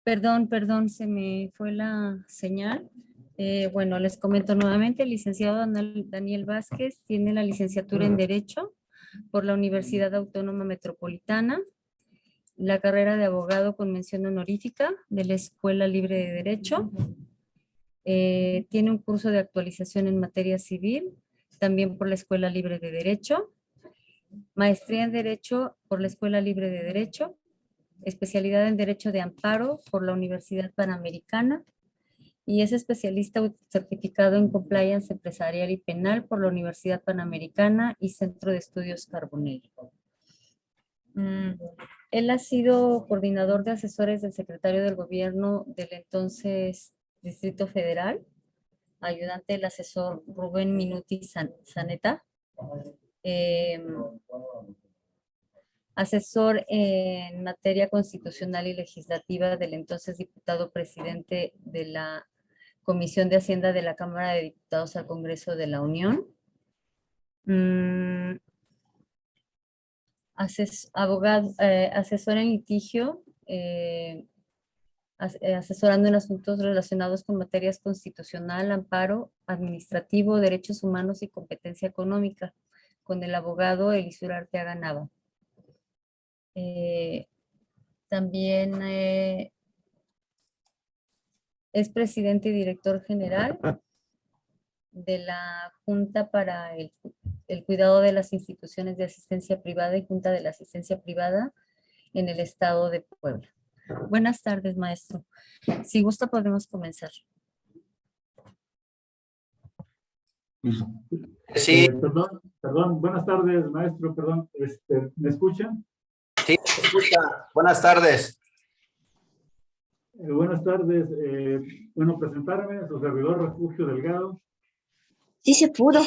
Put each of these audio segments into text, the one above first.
Perdón, se me fue la señal. Bueno, les comento nuevamente, el licenciado Daniel Vázquez tiene la licenciatura en Derecho por la Universidad Autónoma Metropolitana, la carrera de abogado con mención honorífica de la Escuela Libre de Derecho. Tiene un curso de actualización en materia civil, también por la Escuela Libre de Derecho, maestría en Derecho por la Escuela Libre de Derecho, especialidad en Derecho de Amparo por la Universidad Panamericana y es especialista certificado en Compliance Empresarial y Penal por la Universidad Panamericana y Centro de Estudios Carbonell. Él ha sido coordinador de asesores del secretario del gobierno del entonces Distrito Federal, ayudante del asesor Rubén Minuti Zaneta, asesor en materia constitucional y legislativa del entonces diputado presidente de la Comisión de Hacienda de la Cámara de Diputados al Congreso de la Unión. Asesor en litigio, asesorando en asuntos relacionados con materias constitucional, amparo, administrativo, derechos humanos y competencia económica, con el abogado Elisur Arteaga Nava. También es presidente y director general de la Junta para el Cuidado de las Instituciones de Asistencia Privada y Junta de la Asistencia Privada en el Estado de Puebla. Buenas tardes, maestro. Si gusta, podemos comenzar. Sí. Perdón, buenas tardes, maestro, perdón, ¿me escuchan? Sí, me escucha. Buenas tardes. Buenas tardes, bueno, presentarme a su servidor Refugio Delgado. Sí se pudo.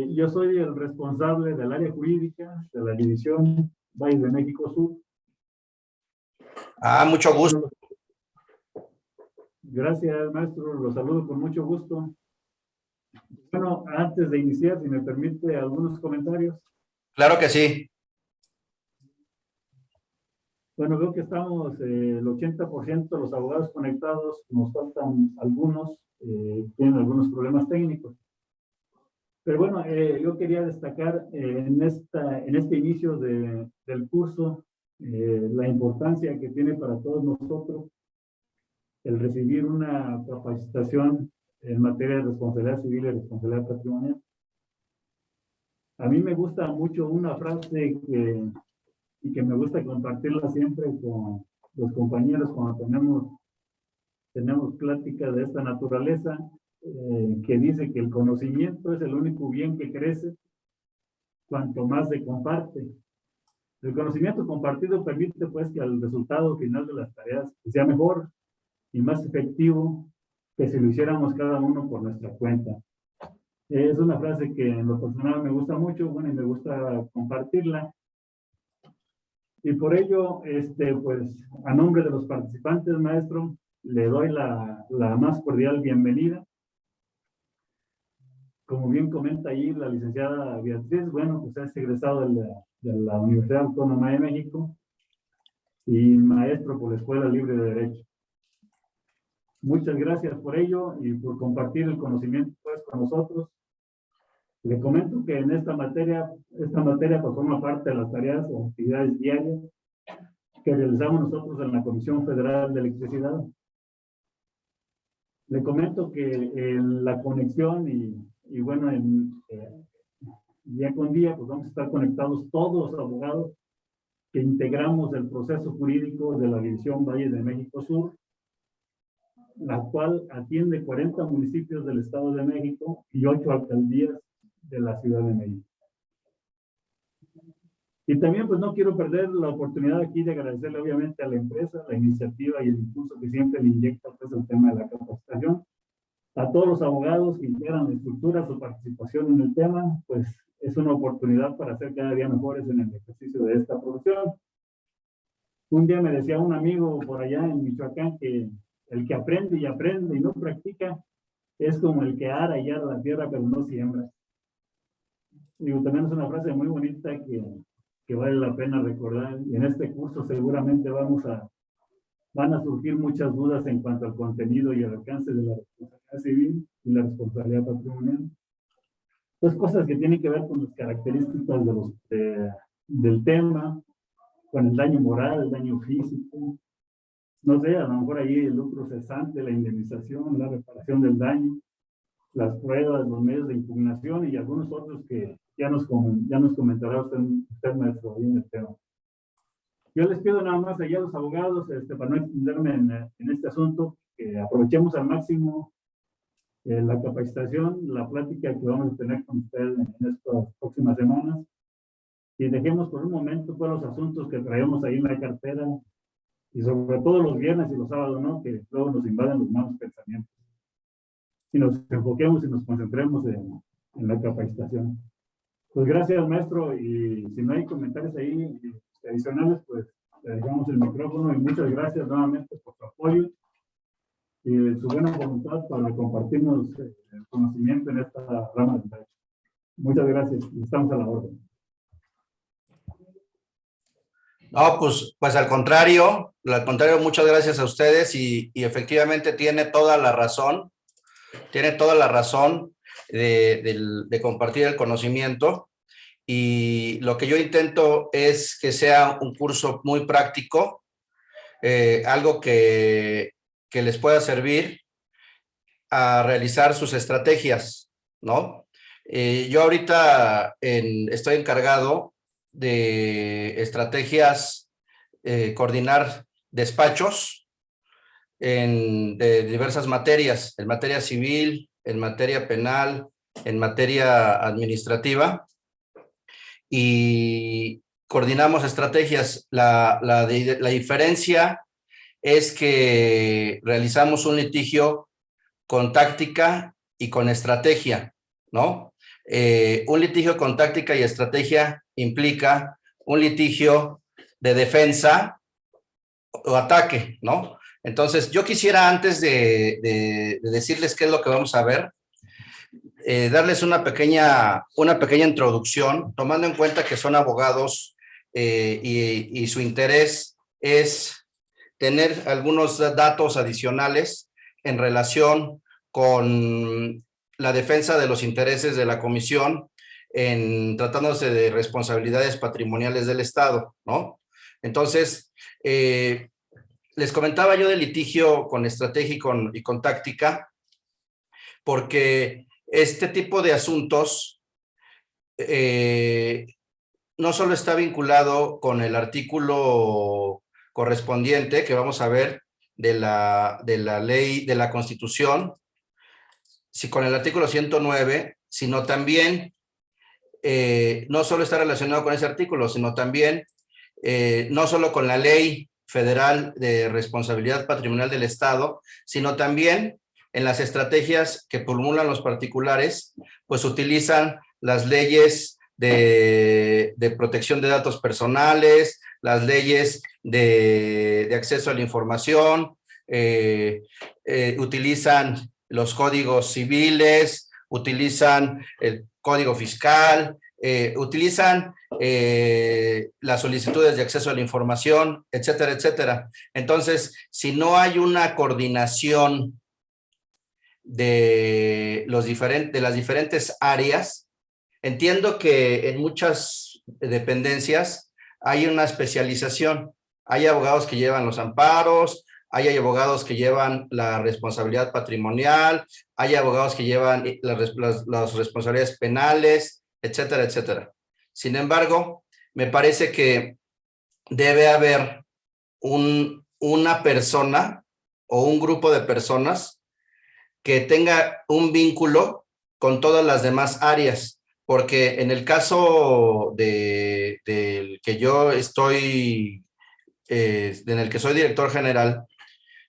Yo soy el responsable del área jurídica de la División Valle de México Sur. Mucho gusto. Gracias, maestro, los saludo con mucho gusto. Bueno, antes de iniciar, si me permite algunos comentarios. Claro que sí. Bueno, veo que estamos el 80% de los abogados conectados, nos faltan algunos, tienen algunos problemas técnicos. Pero bueno, yo quería destacar en este inicio del curso la importancia que tiene para todos nosotros el recibir una capacitación en materia de responsabilidad civil y responsabilidad patrimonial. A mí me gusta mucho una frase que me gusta compartirla siempre con los compañeros cuando tenemos plática de esta naturaleza, que dice que el conocimiento es el único bien que crece cuanto más se comparte. El conocimiento compartido permite pues que el resultado final de las tareas sea mejor y más efectivo que si lo hiciéramos cada uno por nuestra cuenta. Es una frase que en lo personal me gusta mucho, bueno, y me gusta compartirla. Y por ello, pues, a nombre de los participantes, maestro, le doy la más cordial bienvenida. Como bien comenta ahí la licenciada Beatriz, bueno, pues es egresado de la Universidad Autónoma de México y maestro por la Escuela Libre de Derecho. Muchas gracias por ello y por compartir el conocimiento pues, con nosotros. Le comento que en esta materia pues, forma parte de las tareas o actividades diarias que realizamos nosotros en la Comisión Federal de Electricidad. Le comento que en la conexión y bueno, día con día, pues vamos a estar conectados todos los abogados que integramos el proceso jurídico de la División Valle de México Sur, la cual atiende 40 municipios del Estado de México y 8 alcaldías de la Ciudad de México. Y también, pues no quiero perder la oportunidad aquí de agradecerle obviamente a la empresa, la iniciativa y el impulso que siempre le inyecta pues, el tema de la capacitación. A todos los abogados que integran la estructura, su participación en el tema, pues es una oportunidad para ser cada día mejores en el ejercicio de esta profesión. Un día me decía un amigo por allá en Michoacán que el que aprende y no practica es como el que ara y ara la tierra pero no siembra. Digo, también es una frase muy bonita que vale la pena recordar. Y en este curso seguramente van a surgir muchas dudas en cuanto al contenido y el alcance de la responsabilidad civil y la responsabilidad patrimonial. Pues cosas que tienen que ver con las características del tema, con el daño moral, el daño físico, no sé, a lo mejor ahí el lucro cesante, la indemnización, la reparación del daño, las pruebas, los medios de impugnación y algunos otros que ya nos comentará usted maestro, ahí en el tema. Yo les pido nada más allá a los abogados, para no extenderme en este asunto, que aprovechemos al máximo la capacitación, la plática que vamos a tener con ustedes en estas próximas semanas y dejemos por un momento todos los asuntos que traemos ahí en la cartera y sobre todo los viernes y los sábados, ¿no? Que luego nos invaden los malos pensamientos. Y nos enfoquemos y nos concentremos en la capacitación. Pues gracias, maestro, y si no hay comentarios ahí adicionales, pues le dejamos el micrófono y muchas gracias nuevamente por su apoyo y su buena voluntad para compartirnos el conocimiento en esta rama del derecho. Muchas gracias y estamos a la orden. No, pues al contrario, muchas gracias a ustedes y efectivamente tiene toda la razón de compartir el conocimiento y lo que yo intento es que sea un curso muy práctico, algo que les pueda servir a realizar sus estrategias, ¿no? Yo ahorita estoy encargado de estrategias, coordinar despachos de diversas materias, en materia civil, en materia penal, en materia administrativa, y coordinamos estrategias. La diferencia es que realizamos un litigio con táctica y con estrategia, ¿no? Un litigio con táctica y estrategia implica un litigio de defensa o ataque, ¿no? Entonces, yo quisiera antes de decirles qué es lo que vamos a ver, darles una pequeña introducción, tomando en cuenta que son abogados y su interés es tener algunos datos adicionales en relación con la defensa de los intereses de la comisión en tratándose de responsabilidades patrimoniales del Estado, ¿no? Entonces, les comentaba yo del litigio con estrategia y con táctica, porque este tipo de asuntos no solo está vinculado con el artículo correspondiente que vamos a ver de la ley, de la Constitución, con el artículo 109, sino también, no solo está relacionado con ese artículo, sino también, no solo con la Ley Federal de Responsabilidad Patrimonial del Estado, sino también en las estrategias que promulgan los particulares, pues utilizan las leyes de protección de datos personales, las leyes de acceso a la información, utilizan los códigos civiles, utilizan el código fiscal, utilizan las solicitudes de acceso a la información, etcétera, etcétera. Entonces, si no hay una coordinación de las diferentes áreas, entiendo que en muchas dependencias hay una especialización. Hay abogados que llevan los amparos, hay abogados que llevan la responsabilidad patrimonial, hay abogados que llevan las responsabilidades penales, etcétera, etcétera. Sin embargo, me parece que debe haber una persona o un grupo de personas que tenga un vínculo con todas las demás áreas, porque en el caso del que yo estoy, en el que soy director general,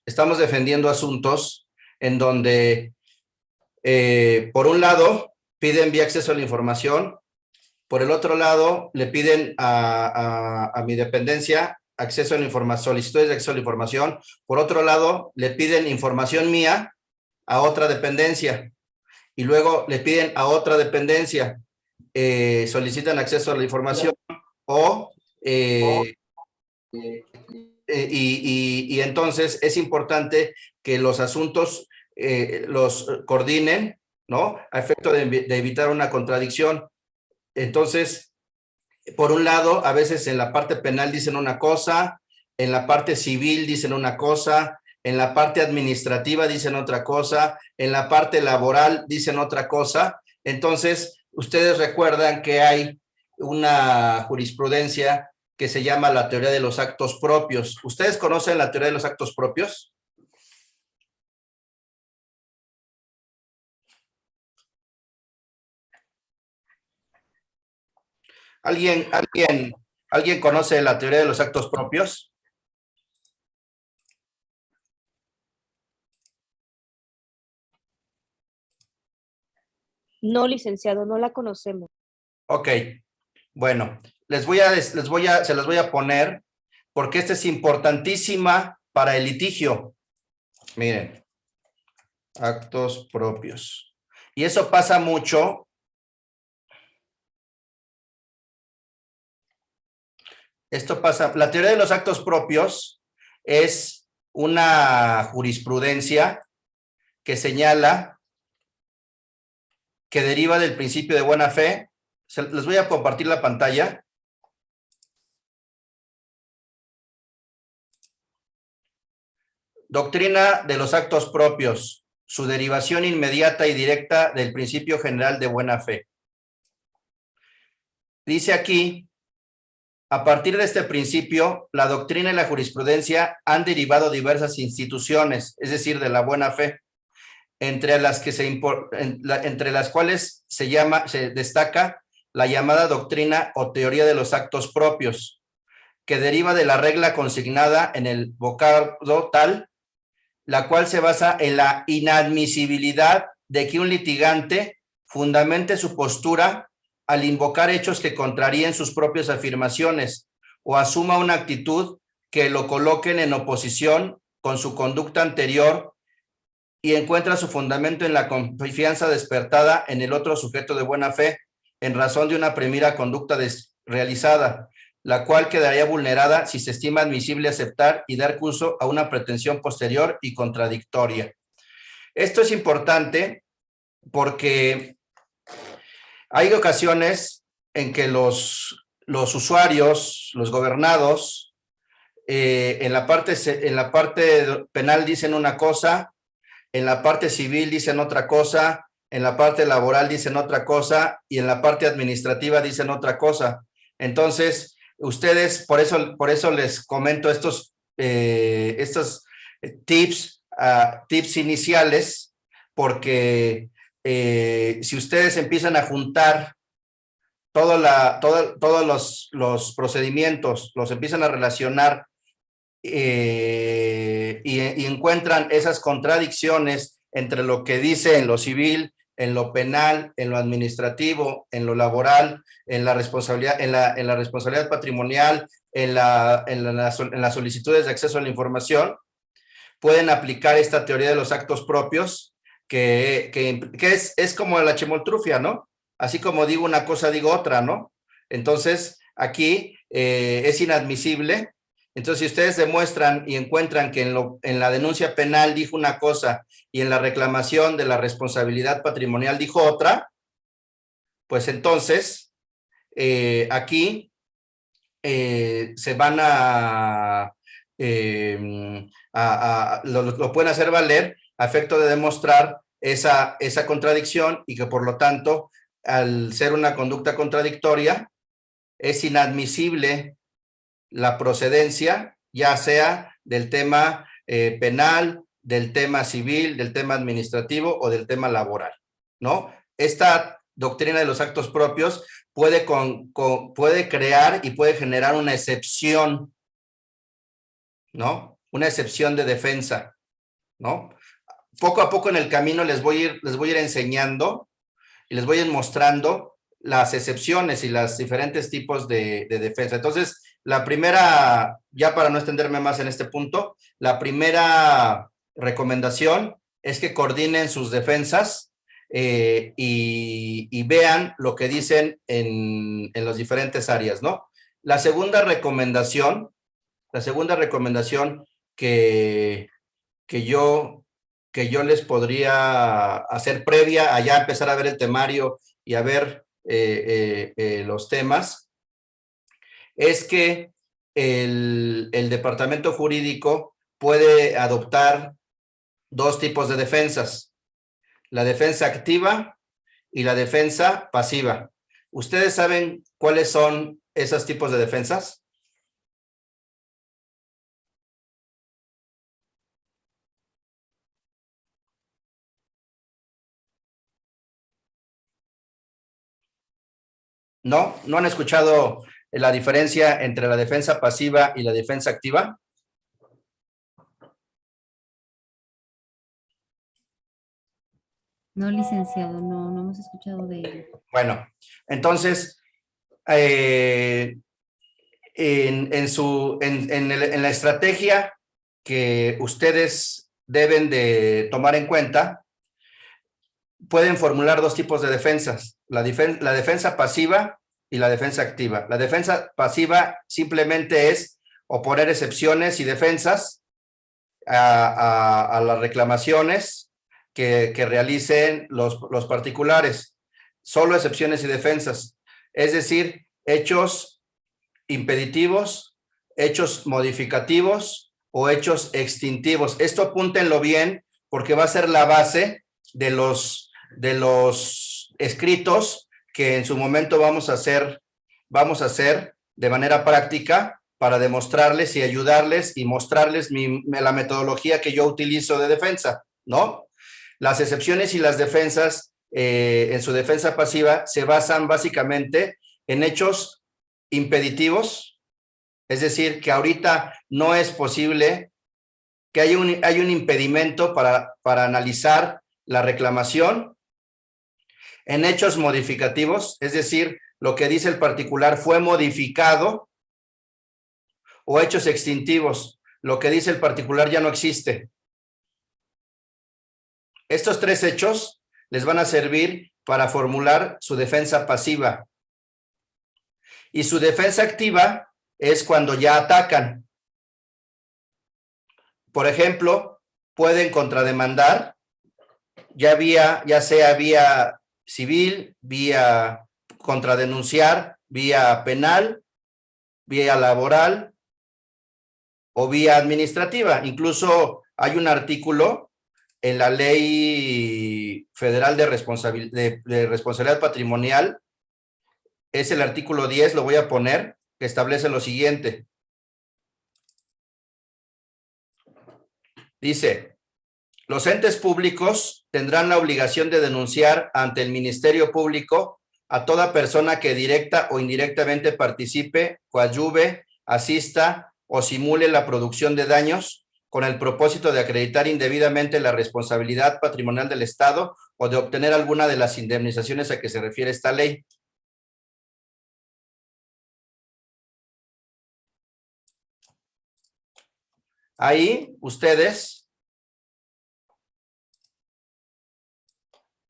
estamos defendiendo asuntos en donde, por un lado, piden vía acceso a la información, por el otro lado, le piden a mi dependencia acceso a la información, solicitudes de acceso a la información, por otro lado, le piden información mía a otra dependencia, y luego le piden a otra dependencia, solicitan acceso a la información, o Y entonces es importante que los asuntos los coordinen, ¿no? A efecto de evitar una contradicción. Entonces, por un lado, a veces en la parte penal dicen una cosa, en la parte civil dicen una cosa, en la parte administrativa dicen otra cosa, en la parte laboral dicen otra cosa. Entonces, ustedes recuerdan que hay una jurisprudencia que se llama la teoría de los actos propios. ¿Ustedes conocen la teoría de los actos propios? ¿Alguien conoce la teoría de los actos propios? No, licenciado, no la conocemos. Ok, bueno, se las voy a poner porque esta es importantísima para el litigio. Miren, actos propios. Y eso pasa mucho. Esto pasa, la teoría de los actos propios es una jurisprudencia que señala que deriva del principio de buena fe. Les voy a compartir la pantalla. Doctrina de los actos propios, su derivación inmediata y directa del principio general de buena fe. Dice aquí, a partir de este principio, la doctrina y la jurisprudencia han derivado diversas instituciones, es decir, de la buena fe, entre las cuales se destaca la llamada doctrina o teoría de los actos propios, que deriva de la regla consignada en el vocablo tal, la cual se basa en la inadmisibilidad de que un litigante fundamente su postura al invocar hechos que contraríen sus propias afirmaciones o asuma una actitud que lo coloquen en oposición con su conducta anterior y encuentra su fundamento en la confianza despertada en el otro sujeto de buena fe en razón de una primera conducta realizada, la cual quedaría vulnerada si se estima admisible aceptar y dar curso a una pretensión posterior y contradictoria. Esto es importante porque hay ocasiones en que los usuarios, los gobernados, en la parte penal dicen una cosa, en la parte civil dicen otra cosa, en la parte laboral dicen otra cosa y en la parte administrativa dicen otra cosa. Entonces, ustedes, por eso les comento estos tips iniciales, porque si ustedes empiezan a juntar todos los procedimientos, los empiezan a relacionar y encuentran esas contradicciones entre lo que dice en lo civil, en lo penal, en lo administrativo, en lo laboral, en la responsabilidad, en la responsabilidad patrimonial, en las solicitudes de acceso a la información, pueden aplicar esta teoría de los actos propios, que es como la chemoltrufia, ¿no? Así como digo una cosa, digo otra, ¿no? Entonces, aquí es inadmisible. Entonces, si ustedes demuestran y encuentran que en la denuncia penal dijo una cosa y en la reclamación de la responsabilidad patrimonial dijo otra, pues entonces aquí se van lo pueden hacer valer a efecto de demostrar esa contradicción y que por lo tanto, al ser una conducta contradictoria, es inadmisible la procedencia, ya sea del tema penal, del tema civil, del tema administrativo o del tema laboral, ¿no? Esta doctrina de los actos propios puede crear y puede generar una excepción, ¿no? Una excepción de defensa, ¿no? Poco a poco en el camino les voy a ir enseñando y les voy a ir mostrando las excepciones y los diferentes tipos de defensa. Entonces, la primera, ya para no extenderme más en este punto, la primera recomendación es que coordinen sus defensas y vean lo que dicen en las diferentes áreas, ¿no? La segunda recomendación que yo les podría hacer previa a ya empezar a ver el temario y a ver los temas, es que el departamento jurídico puede adoptar dos tipos de defensas, la defensa activa y la defensa pasiva. ¿Ustedes saben cuáles son esos tipos de defensas? ¿No? ¿No han escuchado la diferencia entre la defensa pasiva y la defensa activa? No, licenciado, no hemos escuchado de ello. Bueno, entonces, en la estrategia que ustedes deben de tomar en cuenta, pueden formular dos tipos de defensas, la defensa pasiva y la defensa activa. La defensa pasiva simplemente es oponer excepciones y defensas a las reclamaciones que realicen los particulares, solo excepciones y defensas, es decir, hechos impeditivos, hechos modificativos o hechos extintivos. Esto apúntenlo bien porque va a ser la base de los escritos que en su momento vamos a hacer de manera práctica para demostrarles y ayudarles y mostrarles la metodología que yo utilizo de defensa, ¿no? Las excepciones y las defensas en su defensa pasiva se basan básicamente en hechos impeditivos, es decir, que ahorita no es posible, que hay un impedimento para analizar la reclamación. En hechos modificativos, es decir, lo que dice el particular fue modificado, o hechos extintivos, lo que dice el particular ya no existe. Estos tres hechos les van a servir para formular su defensa pasiva. Y su defensa activa es cuando ya atacan. Por ejemplo, pueden contrademandar, ya sea vía civil, vía contradenunciar, vía penal, vía laboral o vía administrativa. Incluso hay un artículo en la Ley Federal de Responsabilidad Patrimonial, es el artículo 10, lo voy a poner, que establece lo siguiente. Dice, los entes públicos tendrán la obligación de denunciar ante el Ministerio Público a toda persona que directa o indirectamente participe, coadyuve, asista o simule la producción de daños con el propósito de acreditar indebidamente la responsabilidad patrimonial del Estado o de obtener alguna de las indemnizaciones a que se refiere esta ley. Ahí ustedes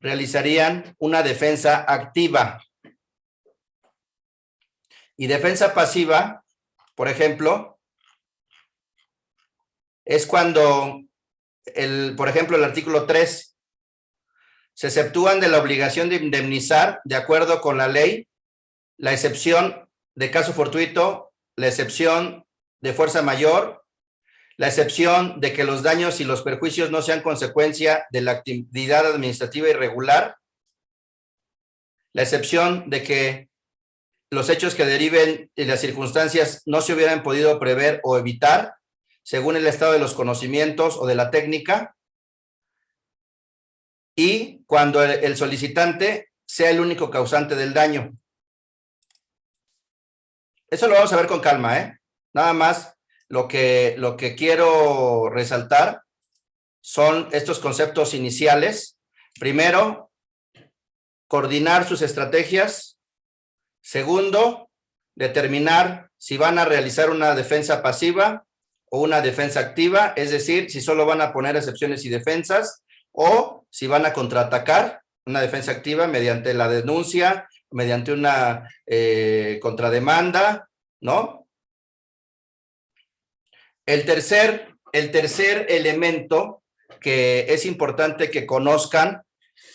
realizarían una defensa activa. Y defensa pasiva, por ejemplo, es cuando, por ejemplo, el artículo 3, se exceptúan de la obligación de indemnizar, de acuerdo con la ley, la excepción de caso fortuito, la excepción de fuerza mayor, la excepción de que los daños y los perjuicios no sean consecuencia de la actividad administrativa irregular, la excepción de que los hechos que deriven de las circunstancias no se hubieran podido prever o evitar, según el estado de los conocimientos o de la técnica, y cuando el solicitante sea el único causante del daño. Eso lo vamos a ver con calma, ¿eh? Nada más lo que quiero resaltar son estos conceptos iniciales. Primero, coordinar sus estrategias. Segundo, determinar si van a realizar una defensa pasiva o una defensa activa, es decir, si solo van a poner excepciones y defensas o si van a contraatacar una defensa activa mediante la denuncia, mediante una contrademanda ¿no? El tercer elemento que es importante que conozcan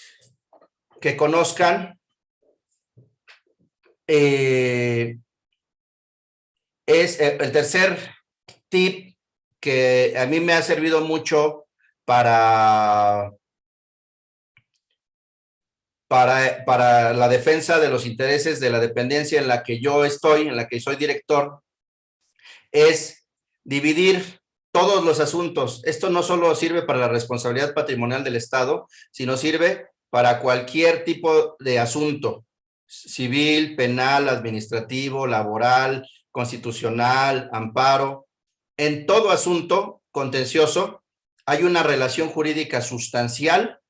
es el tercer tip que a mí me ha servido mucho para la defensa de los intereses de la dependencia en la que yo estoy, en la que soy director, es dividir todos los asuntos. Esto no solo sirve para la responsabilidad patrimonial del Estado, sino sirve para cualquier tipo de asunto, civil, penal, administrativo, laboral, constitucional, amparo. En todo asunto contencioso hay una relación jurídica sustancial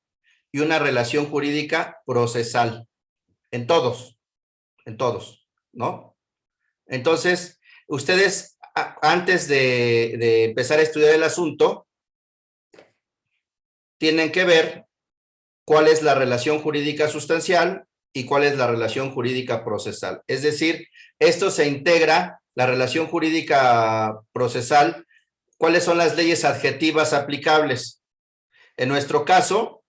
y una relación jurídica procesal. En todos, ¿no? Entonces, ustedes, antes de empezar a estudiar el asunto, tienen que ver cuál es la relación jurídica sustancial y cuál es la relación jurídica procesal. Es decir, esto se integra, la relación jurídica procesal, cuáles son las leyes adjetivas aplicables. En nuestro caso,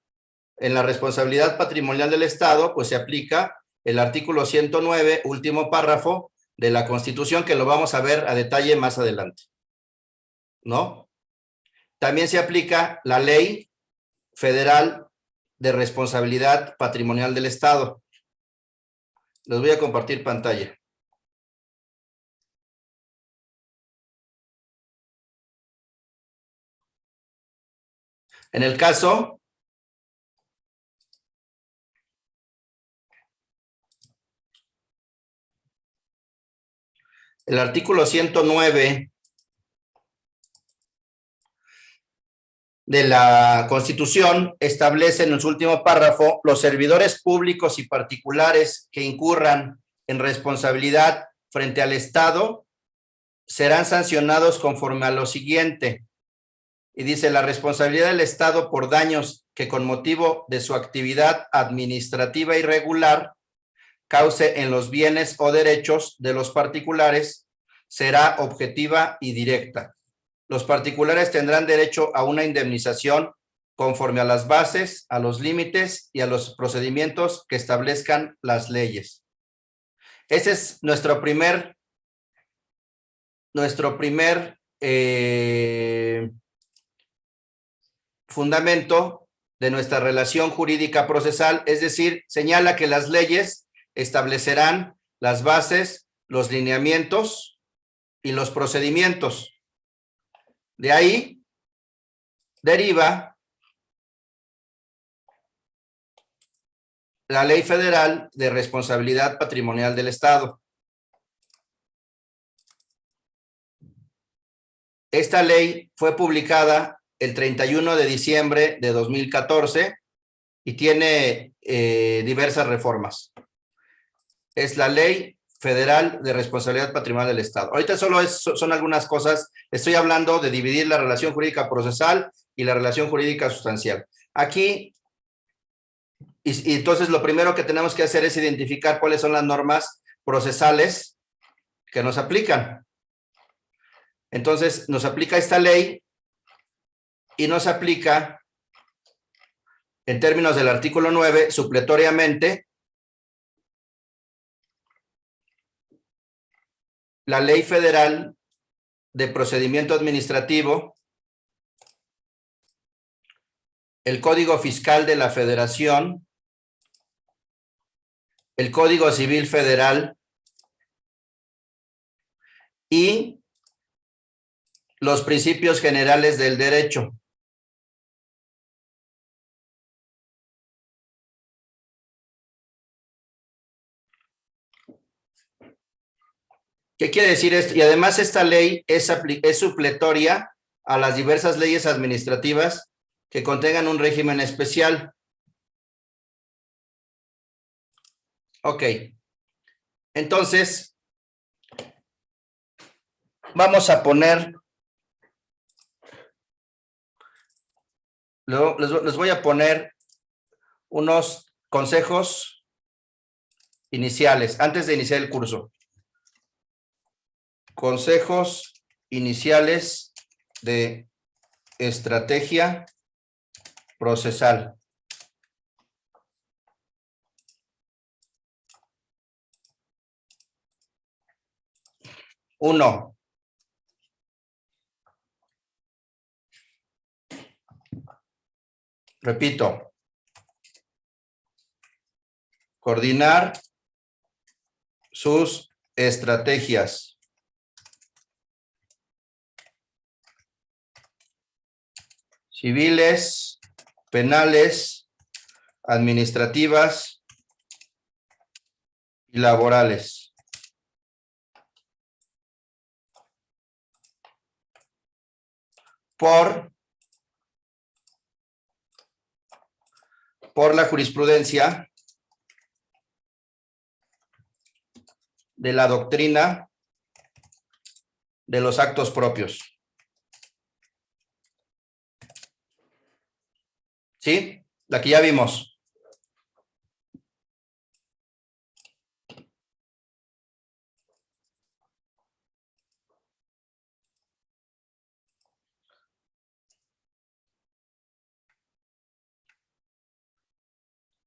en la responsabilidad patrimonial del Estado, pues se aplica el artículo 109, último párrafo de la Constitución, que lo vamos a ver a detalle más adelante, ¿no? También se aplica la Ley Federal de Responsabilidad Patrimonial del Estado. Les voy a compartir pantalla. En el caso el artículo 109 de la Constitución establece en su último párrafo: los servidores públicos y particulares que incurran en responsabilidad frente al Estado serán sancionados conforme a lo siguiente. Y dice: la responsabilidad del Estado por daños que con motivo de su actividad administrativa irregular cause en los bienes o derechos de los particulares será objetiva y directa. Los particulares tendrán derecho a una indemnización conforme a las bases, a los límites y a los procedimientos que establezcan las leyes. Ese es nuestro primer fundamento de nuestra relación jurídica procesal, es decir, señala que las leyes establecerán las bases, los lineamientos y los procedimientos. De ahí deriva la Ley Federal de Responsabilidad Patrimonial del Estado. Esta ley fue publicada el 31 de diciembre de 2014 y tiene diversas reformas. Es la Ley Federal de Responsabilidad Patrimonial del Estado. Ahorita solo son algunas cosas. Estoy hablando de dividir la relación jurídica procesal y la relación jurídica sustancial. Aquí, y entonces lo primero que tenemos que hacer es identificar cuáles son las normas procesales que nos aplican. Entonces, nos aplica esta ley y nos aplica, en términos del artículo 9, supletoriamente, la Ley Federal de Procedimiento Administrativo, el Código Fiscal de la Federación, el Código Civil Federal y los principios generales del derecho. ¿Qué quiere decir esto? Y además esta ley es supletoria a las diversas leyes administrativas que contengan un régimen especial. Ok. Entonces, vamos a poner, les voy a poner unos consejos iniciales antes de iniciar el curso. Consejos iniciales de estrategia procesal. Uno. Repito. Coordinar sus estrategias. Civiles, penales, administrativas y laborales. Por la jurisprudencia de la doctrina de los actos propios. ¿Sí? La que ya vimos.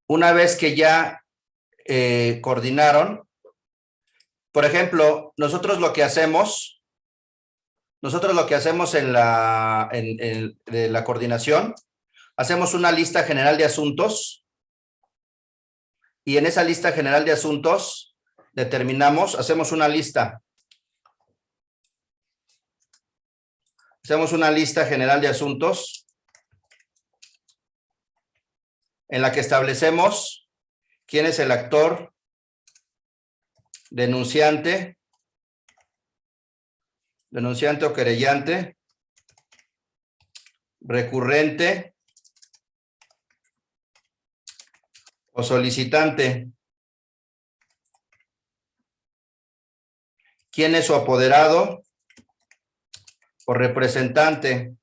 Una vez que ya coordinaron, por ejemplo, nosotros lo que hacemos en la coordinación, hacemos una lista general de asuntos y en esa lista general de asuntos hacemos una lista. Hacemos una lista general de asuntos en la que establecemos quién es el actor, denunciante o querellante, recurrente o solicitante, quién es su apoderado o representante,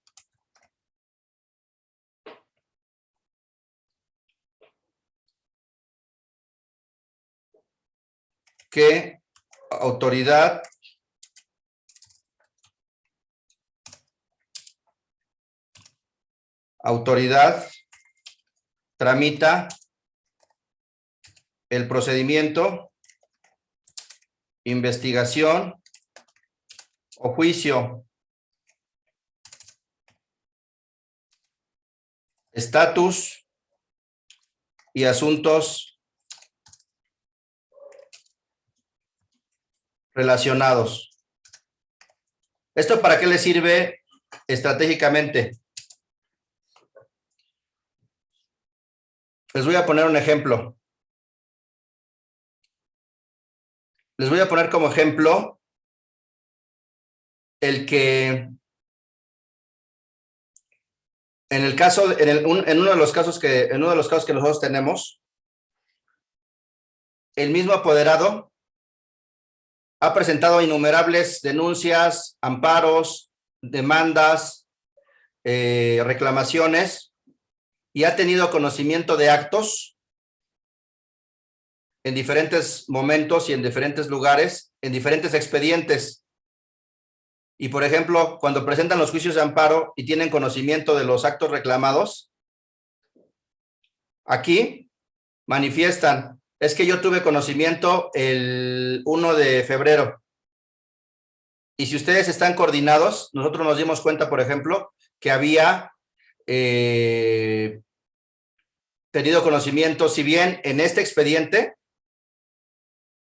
qué autoridad tramita el procedimiento, investigación o juicio. Estatus y asuntos relacionados. ¿Esto para qué le sirve estratégicamente? Les voy a poner un ejemplo. Les voy a poner como ejemplo el que en uno de los casos que nosotros tenemos, el mismo apoderado ha presentado innumerables denuncias, amparos, demandas, reclamaciones y ha tenido conocimiento de actos en diferentes momentos y en diferentes lugares, en diferentes expedientes. Y, por ejemplo, cuando presentan los juicios de amparo y tienen conocimiento de los actos reclamados, aquí manifiestan, es que yo tuve conocimiento el 1 de febrero. Y si ustedes están coordinados, nosotros nos dimos cuenta, por ejemplo, que había tenido conocimiento, si bien en este expediente,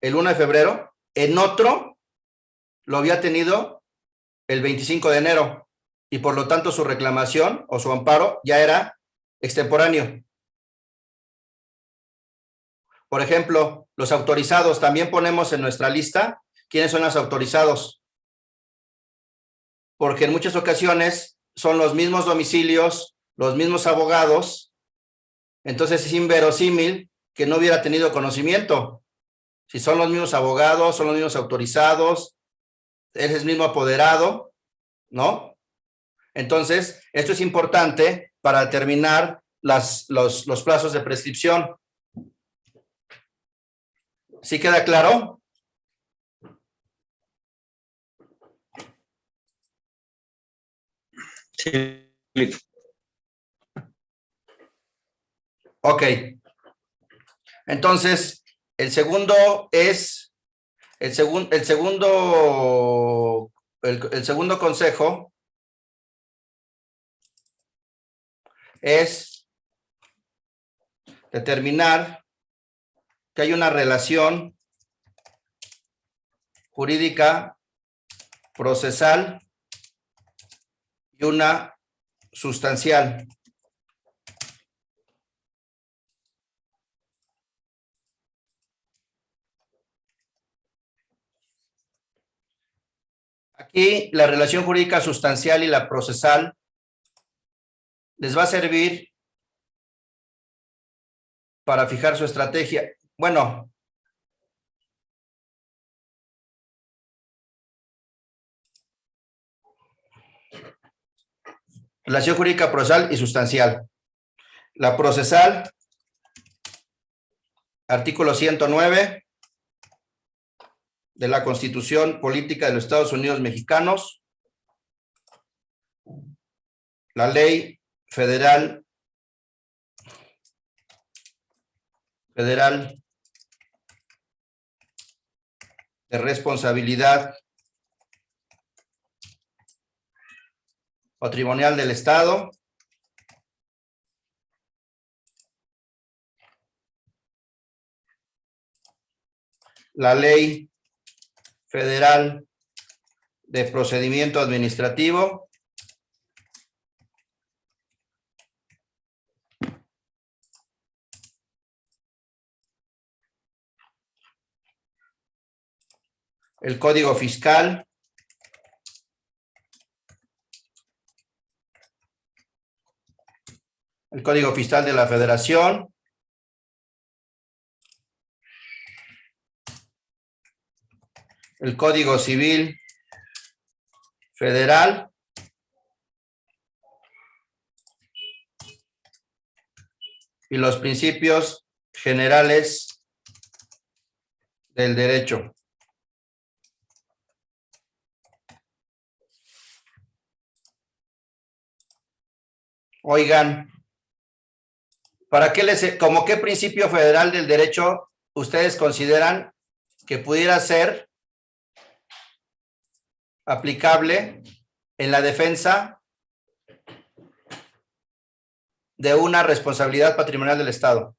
el 1 de febrero, en otro lo había tenido el 25 de enero y por lo tanto su reclamación o su amparo ya era extemporáneo. Por ejemplo, los autorizados, también ponemos en nuestra lista quiénes son los autorizados, porque en muchas ocasiones son los mismos domicilios, los mismos abogados, entonces es inverosímil que no hubiera tenido conocimiento. Si son los mismos abogados, son los mismos autorizados, es el mismo apoderado, ¿no? Entonces, esto es importante para determinar los plazos de prescripción. ¿Sí queda claro? Sí, listo. Ok. Entonces, el segundo consejo es determinar que hay una relación jurídica procesal y una sustancial. Aquí la relación jurídica sustancial y la procesal les va a servir para fijar su estrategia. Bueno, relación jurídica procesal y sustancial. La procesal, artículo 109 de la Constitución Política de los Estados Unidos Mexicanos, la Ley Federal de Responsabilidad Patrimonial del Estado, la Ley Federal de Procedimiento Administrativo, el Código Fiscal, el Código Fiscal de la Federación, el Código Civil Federal y los principios generales del derecho. Oigan, ¿para qué como qué principio federal del derecho ustedes consideran que pudiera ser aplicable en la defensa de una responsabilidad patrimonial del Estado?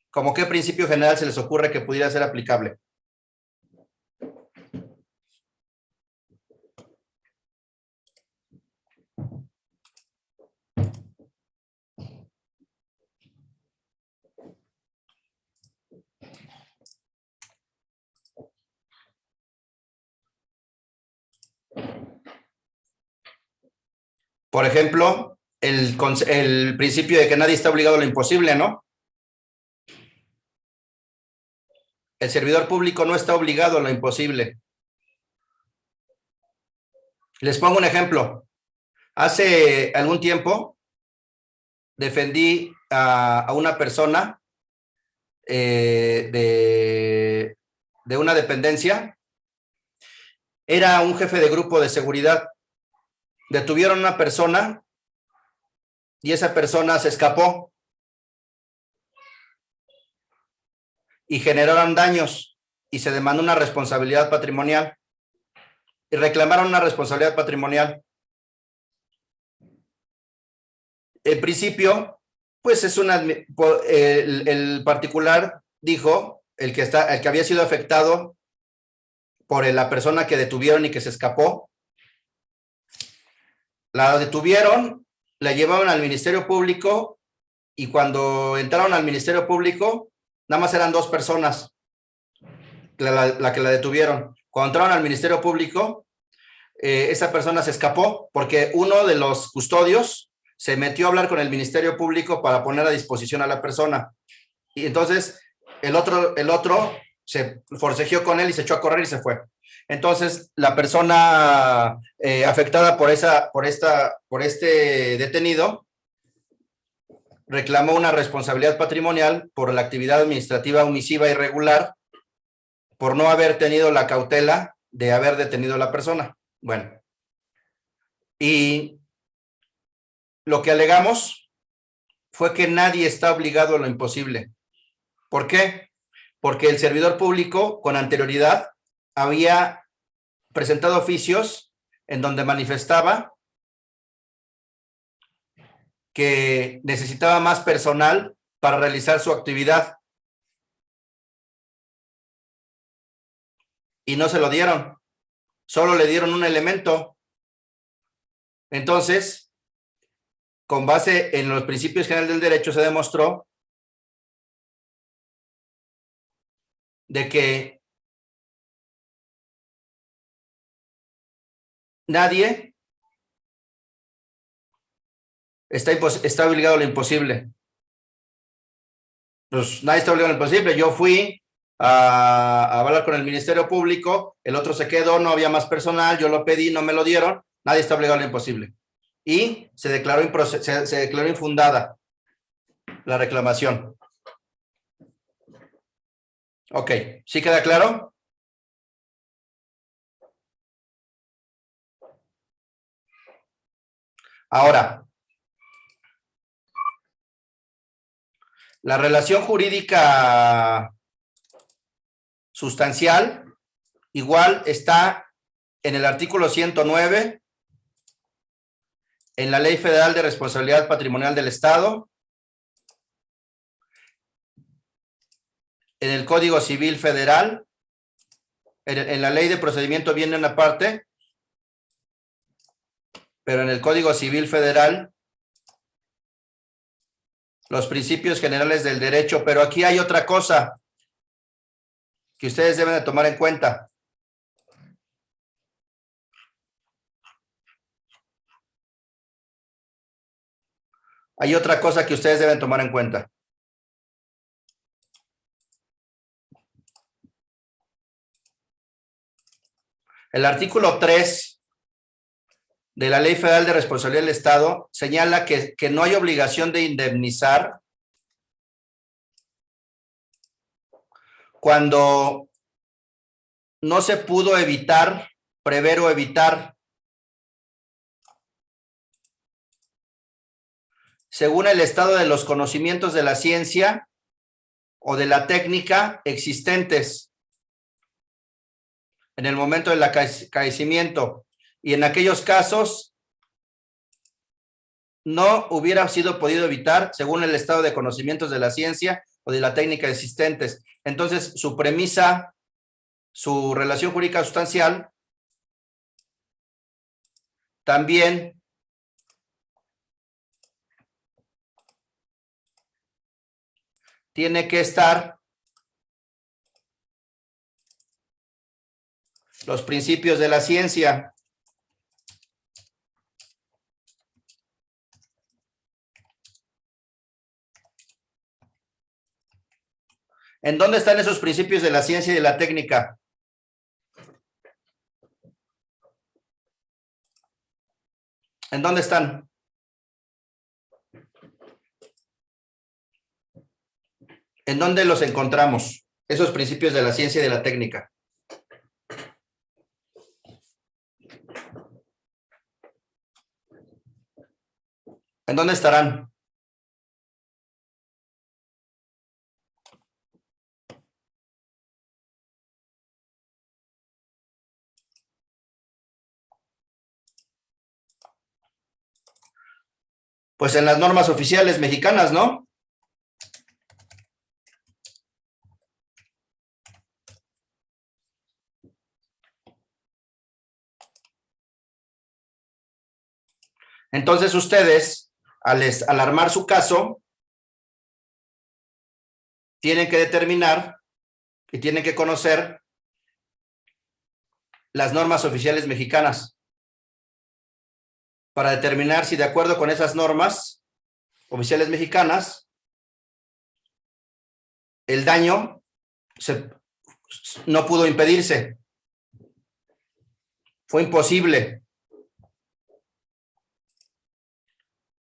¿Cómo qué principio general se les ocurre que pudiera ser aplicable? Por ejemplo, el principio de que nadie está obligado a lo imposible, ¿no? El servidor público no está obligado a lo imposible. Les pongo un ejemplo. Hace algún tiempo defendí a una persona de una dependencia. Era un jefe de grupo de seguridad. Detuvieron a una persona y esa persona se escapó y generaron daños y se demandó una responsabilidad patrimonial y reclamaron una responsabilidad patrimonial. En principio, pues es el particular dijo, el que había sido afectado por la persona que detuvieron y que se escapó, la detuvieron, la llevaron al Ministerio Público y cuando entraron al Ministerio Público, nada más eran 2 personas la que la detuvieron. Cuando entraron al Ministerio Público, esa persona se escapó porque uno de los custodios se metió a hablar con el Ministerio Público para poner a disposición a la persona. Y entonces el otro se forcejeó con él y se echó a correr y se fue. Entonces la persona afectada por este detenido reclamó una responsabilidad patrimonial por la actividad administrativa omisiva irregular por no haber tenido la cautela de haber detenido a la persona. Bueno, Y lo que alegamos fue que nadie está obligado a lo imposible. ¿Por qué? Porque el servidor público con anterioridad había presentado oficios en donde manifestaba que necesitaba más personal para realizar su actividad. Y no se lo dieron. Solo le dieron un elemento. Entonces, con base en los principios generales del derecho, se demostró de que nadie está obligado a lo imposible. Pues nadie está obligado a lo imposible. Yo fui a hablar con el Ministerio Público, el otro se quedó, no había más personal, yo lo pedí, no me lo dieron, nadie está obligado a lo imposible. Y se declaró infundada la reclamación. Ok, ¿sí queda claro? Ahora, la relación jurídica sustancial igual está en el artículo 109, en la Ley Federal de Responsabilidad Patrimonial del Estado, en el Código Civil Federal, en la Ley de Procedimiento viene una parte, pero en el Código Civil Federal, los principios generales del derecho, pero aquí hay otra cosa que ustedes deben de tomar en cuenta. Hay otra cosa que ustedes deben tomar en cuenta. El artículo 3 de la Ley Federal de Responsabilidad del Estado señala que no hay obligación de indemnizar cuando no se pudo evitar, prever o evitar, según el estado de los conocimientos de la ciencia o de la técnica existentes en el momento del acaecimiento, y en aquellos casos no hubiera sido podido evitar según el estado de conocimientos de la ciencia o de la técnica existentes. Entonces, su premisa, su relación jurídica sustancial, también tiene que estar los principios de la ciencia. ¿En dónde están esos principios de la ciencia y de la técnica? ¿En dónde están? ¿En dónde los encontramos? Esos principios de la ciencia y de la técnica. ¿En dónde estarán? Pues en las normas oficiales mexicanas, ¿no? Entonces ustedes, al armar su caso, tienen que determinar y tienen que conocer las normas oficiales mexicanas para determinar si de acuerdo con esas normas oficiales mexicanas el daño no pudo impedirse. Fue imposible.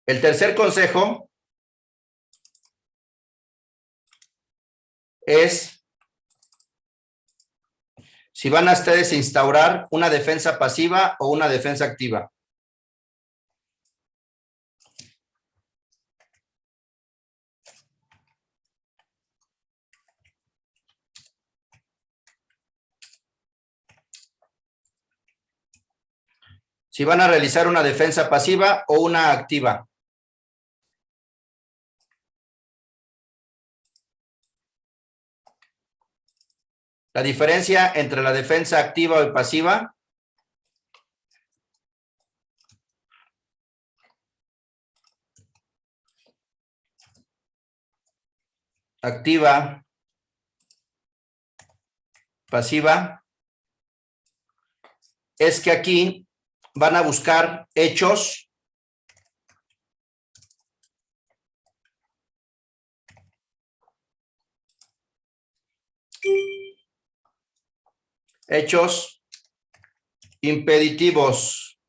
El tercer consejo es si van a ustedes instaurar una defensa pasiva o una defensa activa. Si van a realizar una defensa pasiva o una activa. La diferencia entre la defensa activa y pasiva. Activa. Pasiva. Es que aquí van a buscar hechos impeditivos.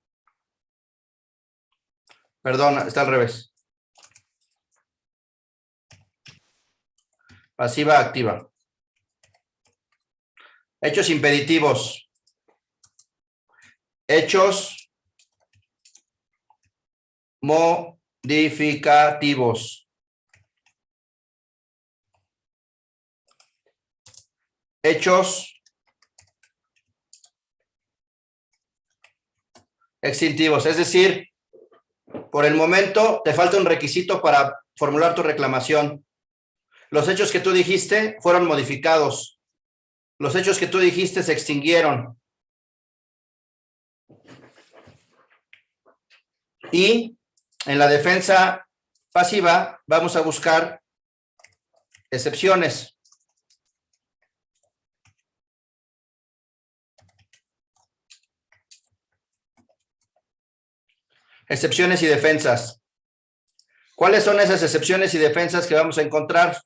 Perdón, está al revés. Pasiva, activa. Hechos impeditivos. Hechos modificativos. Hechos extintivos. Es decir, por el momento te falta un requisito para formular tu reclamación. Los hechos que tú dijiste fueron modificados. Los hechos que tú dijiste se extinguieron. Y en la defensa pasiva vamos a buscar excepciones. Excepciones y defensas. ¿Cuáles son esas excepciones y defensas que vamos a encontrar?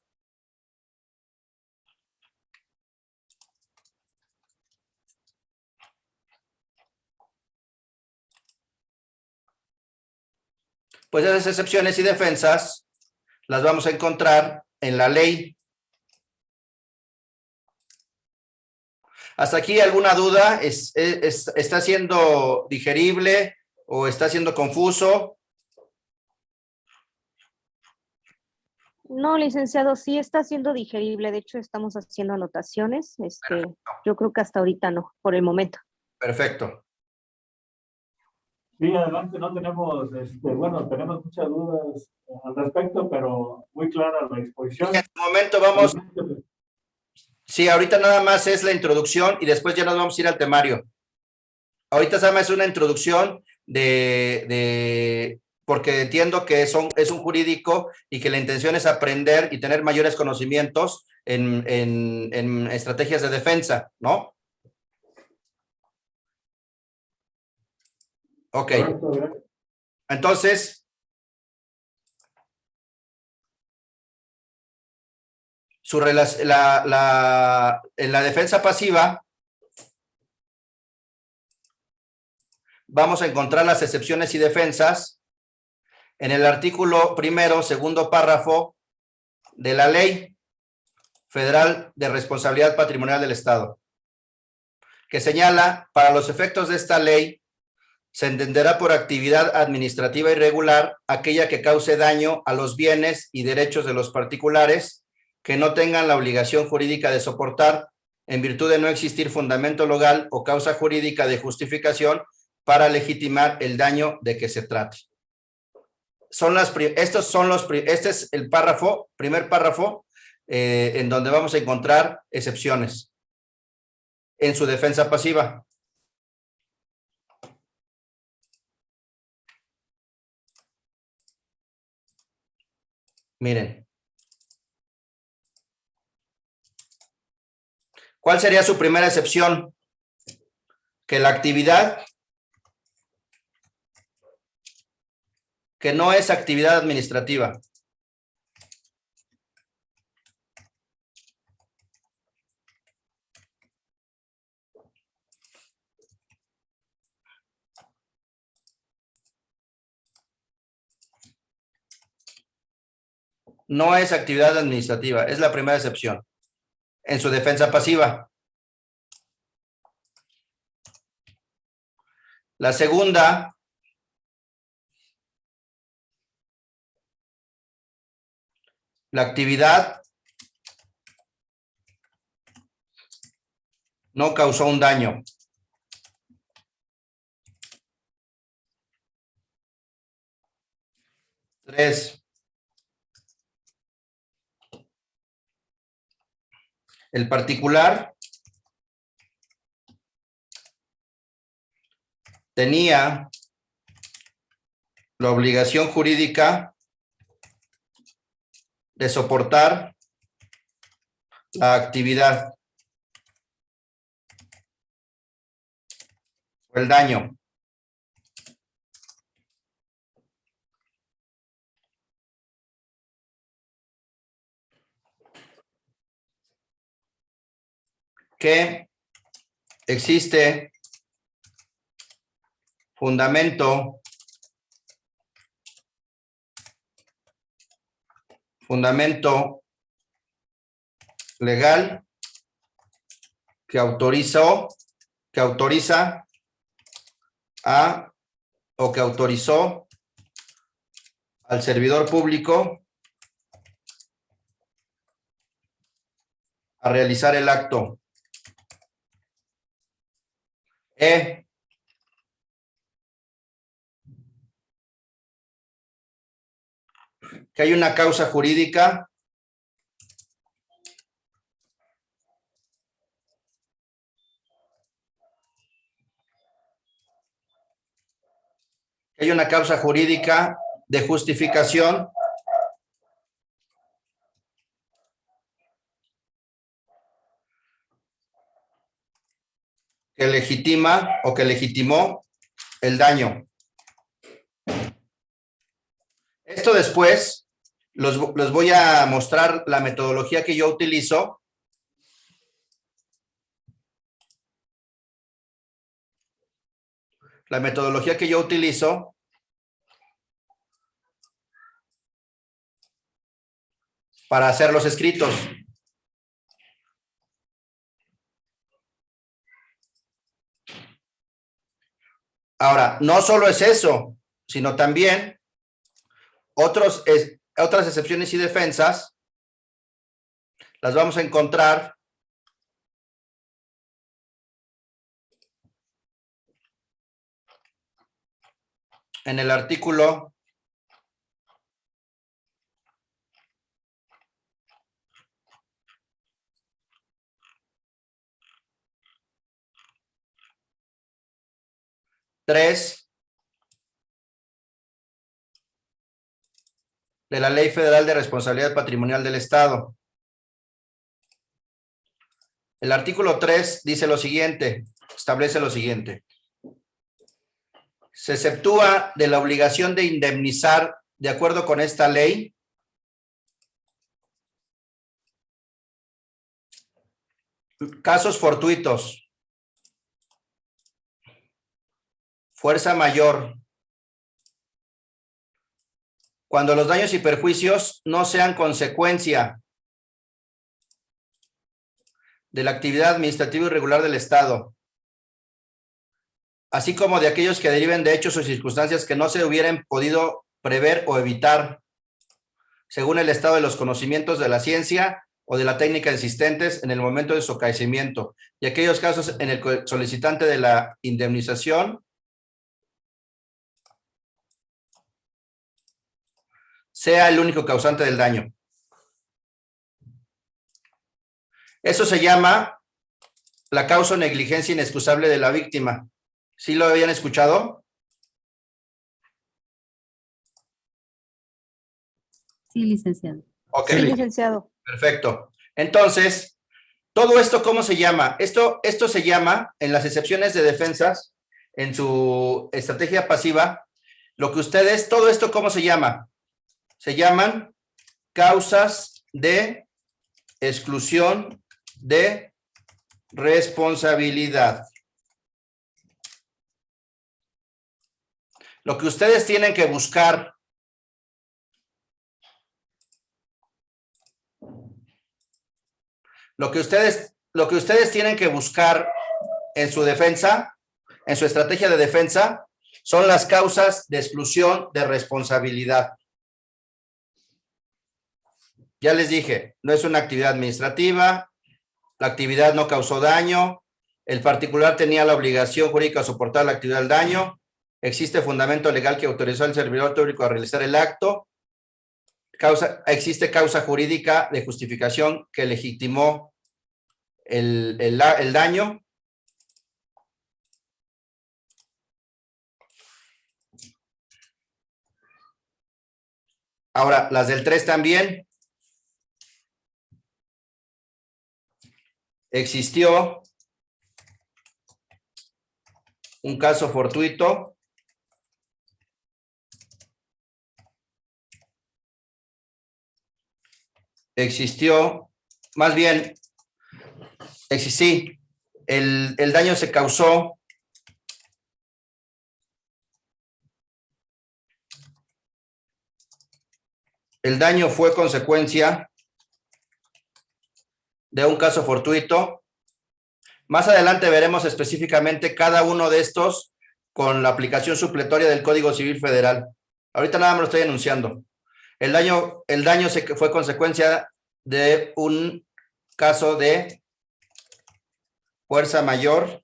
Pues esas excepciones y defensas las vamos a encontrar en la ley. ¿Hasta aquí alguna duda? ¿Está siendo digerible o está siendo confuso? No, licenciado, sí está siendo digerible. De hecho, estamos haciendo anotaciones. Yo creo que hasta ahorita no, por el momento. Perfecto. Sí, adelante, no tenemos, bueno, tenemos muchas dudas al respecto, pero muy clara la exposición. En este momento vamos, sí, ahorita nada más es la introducción y después ya nos vamos a ir al temario. Ahorita nada más es una introducción porque entiendo que es un jurídico y que la intención es aprender y tener mayores conocimientos en estrategias de defensa, ¿no? Ok. Entonces, en la defensa pasiva vamos a encontrar las excepciones y defensas en el artículo primero, segundo párrafo de la Ley Federal de Responsabilidad Patrimonial del Estado, que señala, para los efectos de esta ley, se entenderá por actividad administrativa irregular aquella que cause daño a los bienes y derechos de los particulares que no tengan la obligación jurídica de soportar, en virtud de no existir fundamento legal o causa jurídica de justificación para legitimar el daño de que se trate. Este es el párrafo, primer párrafo, en donde vamos a encontrar excepciones en su defensa pasiva. Miren. ¿Cuál sería su primera excepción? Que la actividad que no es actividad administrativa. No es actividad administrativa, es la primera excepción. En su defensa pasiva. La segunda, la actividad no causó un daño. 3. El particular tenía la obligación jurídica de soportar la actividad o el daño. Que existe fundamento legal que autoriza a o que autorizó al servidor público a realizar el acto. Que hay una causa jurídica de justificación que legitima o que legitimó el daño. Esto después les voy a mostrar la metodología que yo utilizo. La metodología que yo utilizo para hacer los escritos. Ahora, no solo es eso, sino también otras excepciones y defensas las vamos a encontrar en el artículo 3 de la Ley Federal de Responsabilidad Patrimonial del Estado. El artículo 3 dice lo siguiente, establece lo siguiente. Se exceptúa de la obligación de indemnizar, de acuerdo con esta ley, casos fortuitos, fuerza mayor, cuando los daños y perjuicios no sean consecuencia de la actividad administrativa irregular del Estado, así como de aquellos que deriven de hechos o circunstancias que no se hubieran podido prever o evitar, según el estado de los conocimientos de la ciencia o de la técnica existentes en el momento de su acaecimiento, y aquellos casos en el que el solicitante de la indemnización sea el único causante del daño. Eso se llama la causa o negligencia inexcusable de la víctima. ¿Sí lo habían escuchado? Sí, licenciado. Ok. Sí, licenciado. Perfecto. Entonces, ¿todo esto cómo se llama? Esto se llama, en las excepciones de defensas, en su estrategia pasiva, todo esto ¿cómo se llama? Se llaman causas de exclusión de responsabilidad. Lo que ustedes tienen que buscar tienen que buscar en su defensa, en su estrategia de defensa, son las causas de exclusión de responsabilidad. Ya les dije, no es una actividad administrativa, la actividad no causó daño, el particular tenía la obligación jurídica de soportar la actividad del daño, existe fundamento legal que autorizó al servidor público a realizar el acto, existe causa jurídica de justificación que legitimó el daño. Ahora, las del 3 también. Existió un caso fortuito. Existió, más bien, sí, el daño se causó el daño fue consecuencia de un caso fortuito. Más adelante veremos específicamente cada uno de estos con la aplicación supletoria del Código Civil Federal. Ahorita nada más lo estoy enunciando. El daño fue consecuencia de un caso de fuerza mayor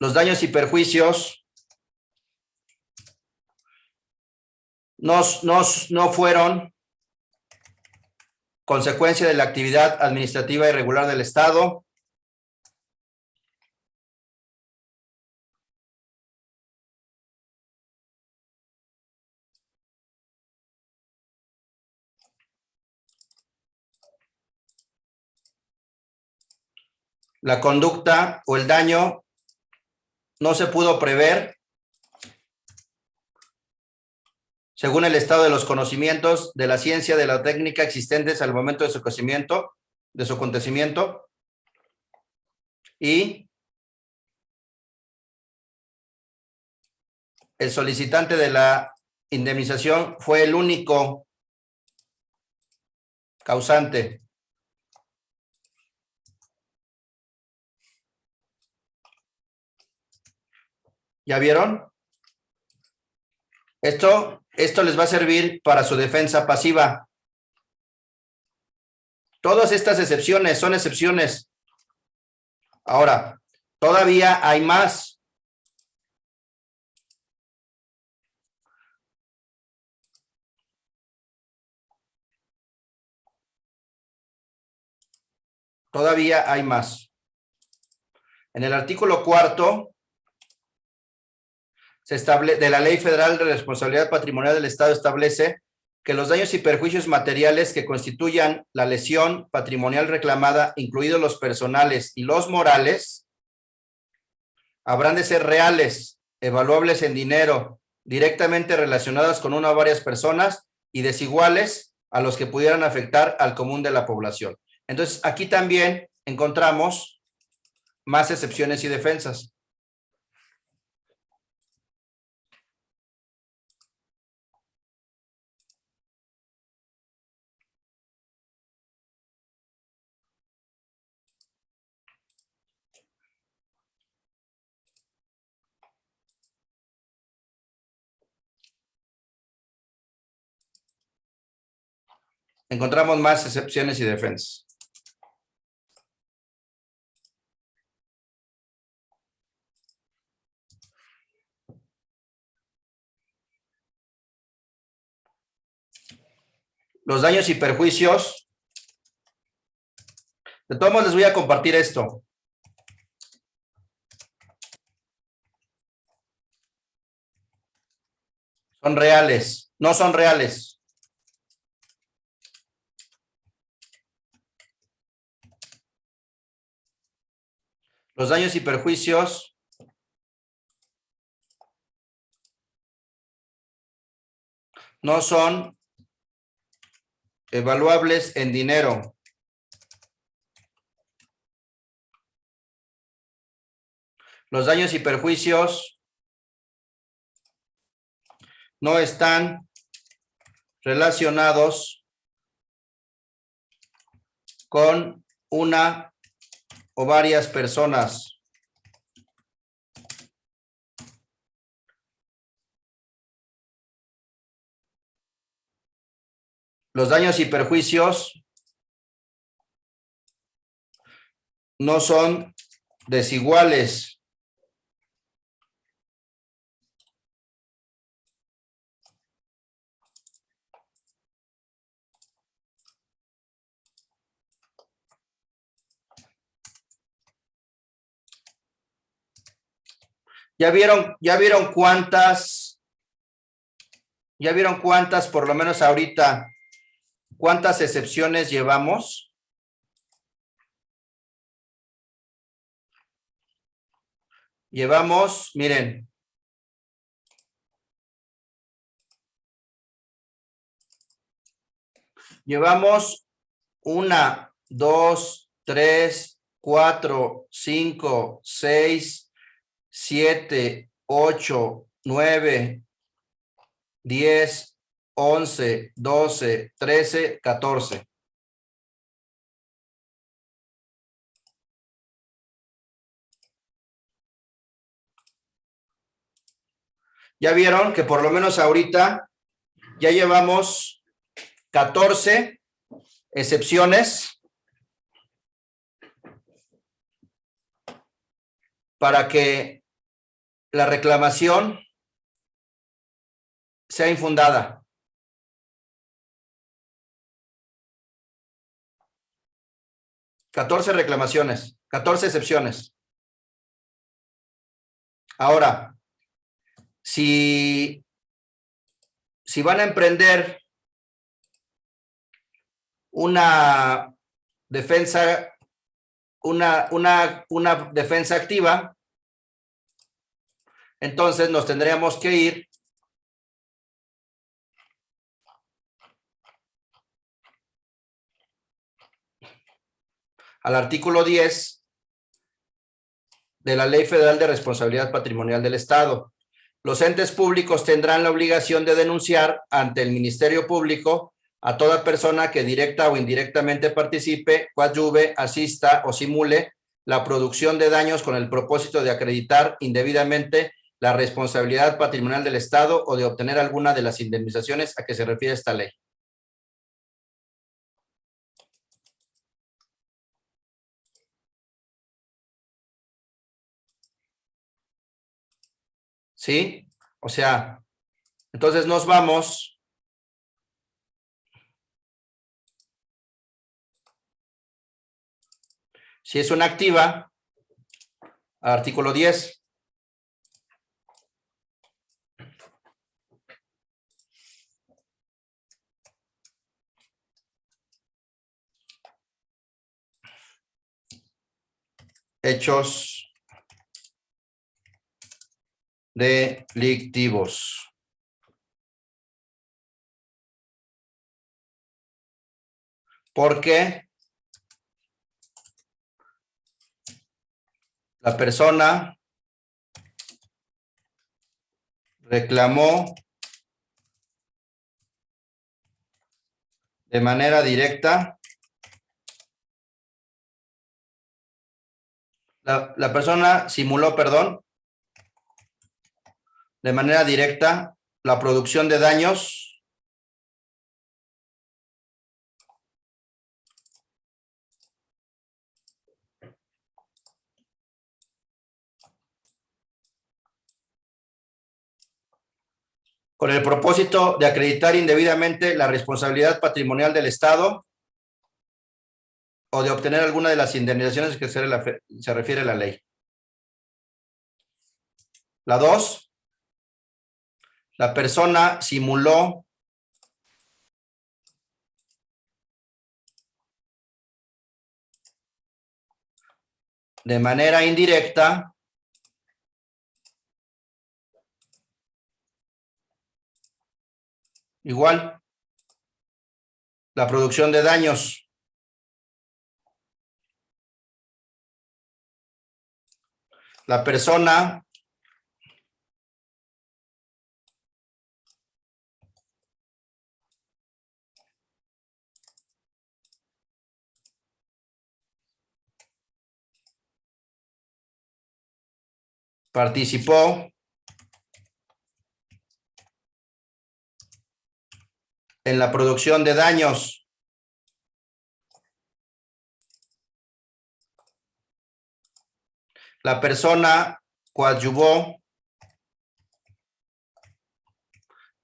los daños y perjuicios no fueron consecuencia de la actividad administrativa irregular del Estado. La conducta o el daño no se pudo prever según el estado de los conocimientos, de la ciencia, de la técnica existentes al momento de su acontecimiento, y el solicitante de la indemnización fue el único causante. ¿Ya vieron? Esto les va a servir para su defensa pasiva. Todas estas excepciones son excepciones. Ahora, todavía hay más. Todavía hay más. En el artículo 4 de la Ley Federal de Responsabilidad Patrimonial del Estado establece que los daños y perjuicios materiales que constituyan la lesión patrimonial reclamada, incluidos los personales y los morales, habrán de ser reales, evaluables en dinero, directamente relacionadas con una o varias personas y desiguales a los que pudieran afectar al común de la población. Entonces, aquí también encontramos más excepciones y defensas. Encontramos más excepciones y defensas. Los daños y perjuicios. De todos modos, les voy a compartir esto. Son reales, no son reales. Los daños y perjuicios no son evaluables en dinero. Los daños y perjuicios no están relacionados con una o varias personas. Los daños y perjuicios no son desiguales. ¿Ya vieron cuántas, por lo menos ahorita, cuántas excepciones llevamos? Llevamos, miren. Llevamos 1, 2, 3, 4, 5, 6, 7, 8, 9, 10, 11, 12, 13, 14. Ya vieron que por lo menos ahorita ya llevamos 14 excepciones para que la reclamación sea infundada. ¿14 reclamaciones, 14 excepciones? Ahora, si van a emprender una defensa, una defensa activa, entonces nos tendríamos que ir al artículo 10 de la Ley Federal de Responsabilidad Patrimonial del Estado. Los entes públicos tendrán la obligación de denunciar ante el Ministerio Público a toda persona que directa o indirectamente participe, coadyuve, asista o simule la producción de daños con el propósito de acreditar indebidamente la responsabilidad patrimonial del Estado o de obtener alguna de las indemnizaciones a que se refiere esta ley. ¿Sí? O sea, entonces nos vamos si es una activa, artículo 10. Hechos delictivos. Porque la persona reclamó de manera directa, la persona simuló, perdón, de manera directa la producción de daños con el propósito de acreditar indebidamente la responsabilidad patrimonial del Estado o de obtener alguna de las indemnizaciones a que se refiere la ley. La 2, la persona simuló de manera indirecta igual la producción de daños. La persona participó en la producción de daños La persona coadyuvó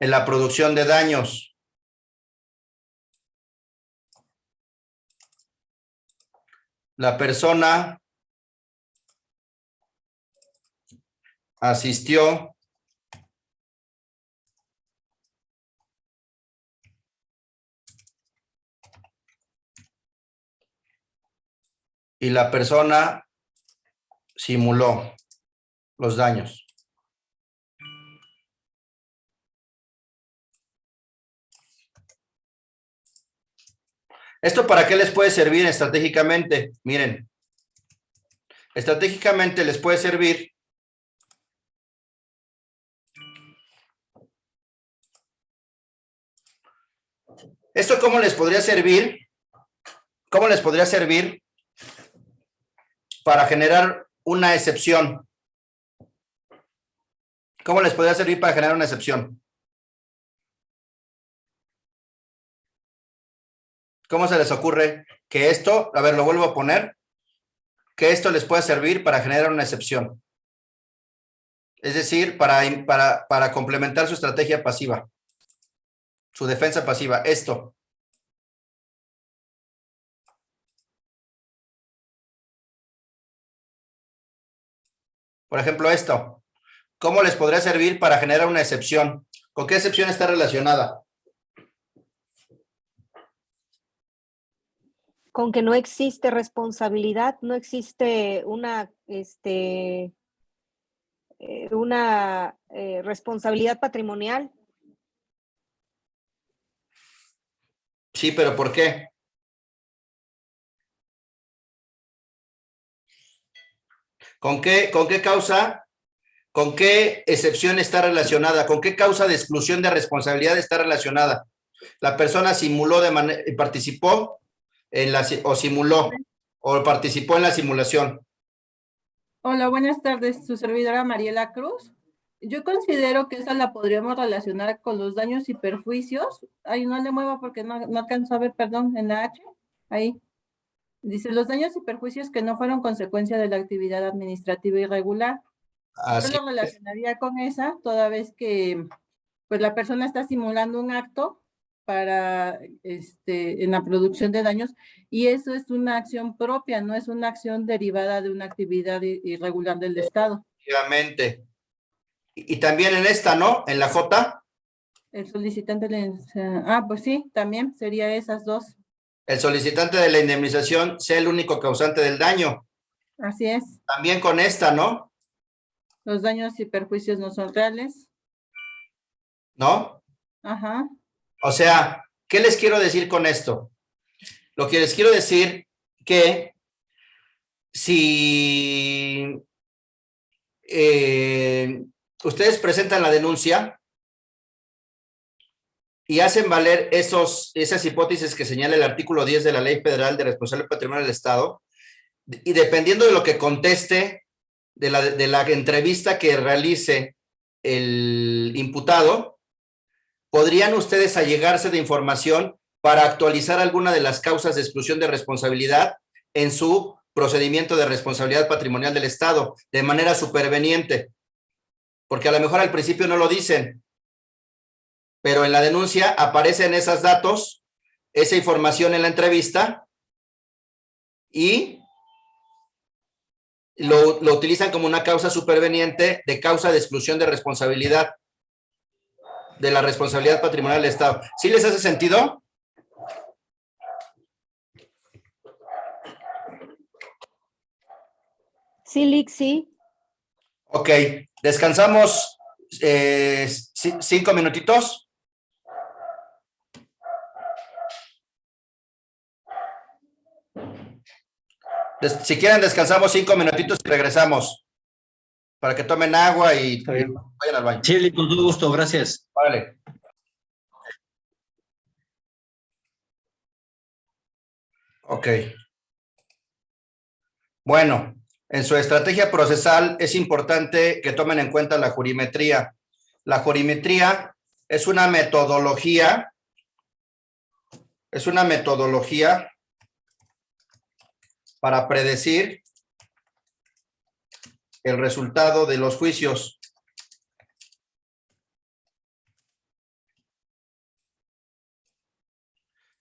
en la producción de daños. La persona asistió y la persona simuló los daños. ¿Esto para qué les puede servir estratégicamente? Miren, estratégicamente les puede servir ¿esto cómo les podría servir? ¿Cómo les podría servir para generar una excepción? ¿Cómo les podría servir para generar una excepción? ¿Cómo se les ocurre que esto, a ver, lo vuelvo a poner, que esto les puede servir para generar una excepción? Es decir, para complementar su estrategia pasiva, su defensa pasiva, esto. Por ejemplo, esto. ¿Cómo les podría servir para generar una excepción? ¿Con qué excepción está relacionada? Con que no existe responsabilidad, no existe una responsabilidad patrimonial. Sí, pero ¿por qué? ¿Con qué causa? ¿Con qué excepción está relacionada? ¿Con qué causa de exclusión de responsabilidad está relacionada? La persona simuló participó en o simuló o participó en la simulación. Hola, buenas tardes. Su servidora Mariela Cruz. Yo considero que esa la podríamos relacionar con los daños y perjuicios. Ahí no le muevo porque no alcanzo a ver, perdón, en la H. Ahí. Dice, los daños y perjuicios que no fueron consecuencia de la actividad administrativa irregular. Así Yo lo relacionaría con esa, toda vez que pues la persona está simulando un acto para en la producción de daños, y eso es una acción propia, no es una acción derivada de una actividad irregular del Estado. efectivamente. Y también en esta, ¿no? En la J. El solicitante pues sí, también sería esas dos. El solicitante de la indemnización sea el único causante del daño. Así es. También con esta, ¿no? Los daños y perjuicios no son reales. ¿No? Ajá. O sea, ¿qué les quiero decir con esto? Lo que les quiero decir que si ustedes presentan la denuncia y hacen valer esas hipótesis que señala el artículo 10 de la Ley Federal de Responsabilidad Patrimonial del Estado, y dependiendo de lo que conteste de la entrevista que realice el imputado, podrían ustedes allegarse de información para actualizar alguna de las causas de exclusión de responsabilidad en su procedimiento de responsabilidad patrimonial del Estado, de manera superveniente. Porque a lo mejor al principio no lo dicen, pero en la denuncia aparecen esos datos, esa información en la entrevista, y lo utilizan como una causa superveniente de causa de exclusión de responsabilidad, de la responsabilidad patrimonial del Estado. ¿Sí les hace sentido? Sí, Lick, sí. Ok, descansamos 5 minutitos. Si quieren, descansamos 5 minutitos y regresamos para que tomen agua y vayan al baño. Sí, con todo gusto, gracias. Vale. Ok. Bueno, en su estrategia procesal es importante que tomen en cuenta la jurimetría. La jurimetría es una metodología para predecir el resultado de los juicios.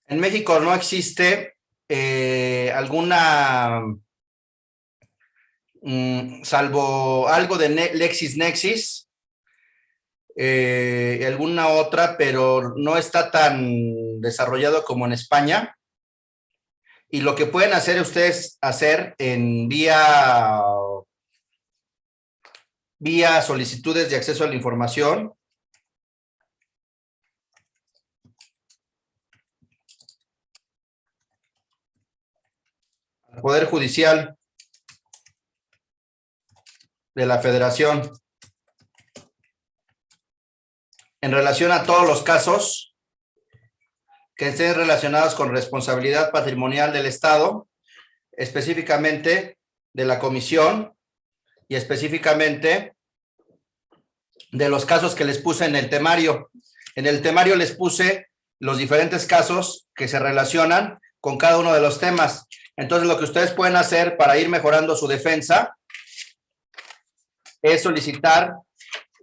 En México no existe alguna, salvo algo de LexisNexis, alguna otra, pero no está tan desarrollado como en España. Y lo que pueden hacer ustedes en vía solicitudes de acceso a la información, al Poder Judicial de la Federación, en relación a todos los casos que estén relacionados con responsabilidad patrimonial del Estado, específicamente de la Comisión y específicamente de los casos que les puse en el temario. En el temario les puse los diferentes casos que se relacionan con cada uno de los temas. Entonces, lo que ustedes pueden hacer para ir mejorando su defensa es solicitar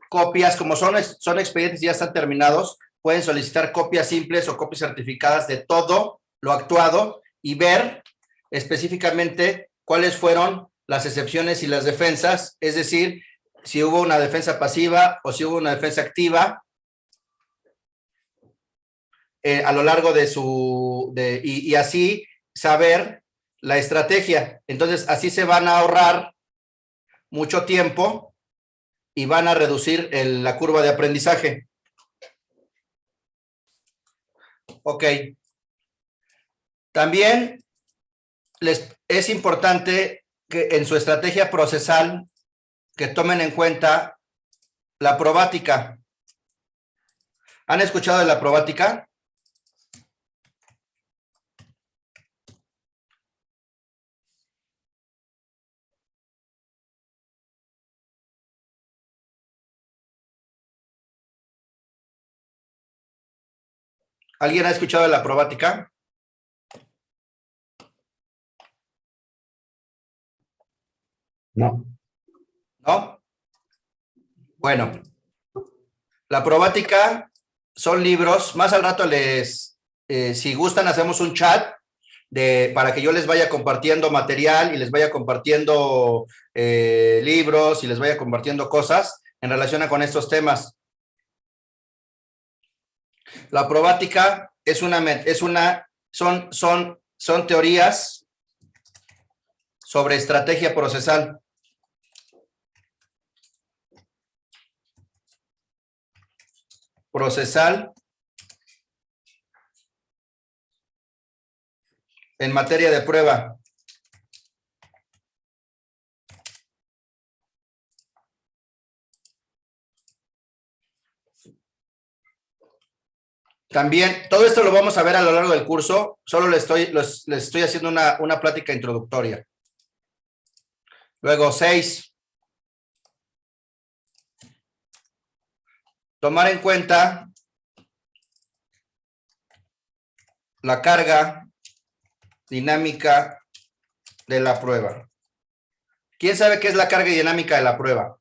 copias, como son expedientes y ya están terminados, pueden solicitar copias simples o copias certificadas de todo lo actuado y ver específicamente cuáles fueron las excepciones y las defensas, es decir, si hubo una defensa pasiva o si hubo una defensa activa a lo largo de y así saber la estrategia. Entonces, así se van a ahorrar mucho tiempo y van a reducir la curva de aprendizaje. Ok. También es importante que en su estrategia procesal que tomen en cuenta la probática. ¿Han escuchado de la probática? ¿Alguien ha escuchado de la probática? No. ¿No? Bueno, la probática son libros. Más al rato si gustan, hacemos un chat para que yo les vaya compartiendo material y les vaya compartiendo libros y les vaya compartiendo cosas en relación con estos temas. La probática son teorías sobre estrategia procesal. Procesal en materia de prueba. También, todo esto lo vamos a ver a lo largo del curso, solo les estoy haciendo una plática introductoria. Luego, 6. Tomar en cuenta la carga dinámica de la prueba. ¿Quién sabe qué es la carga dinámica de la prueba?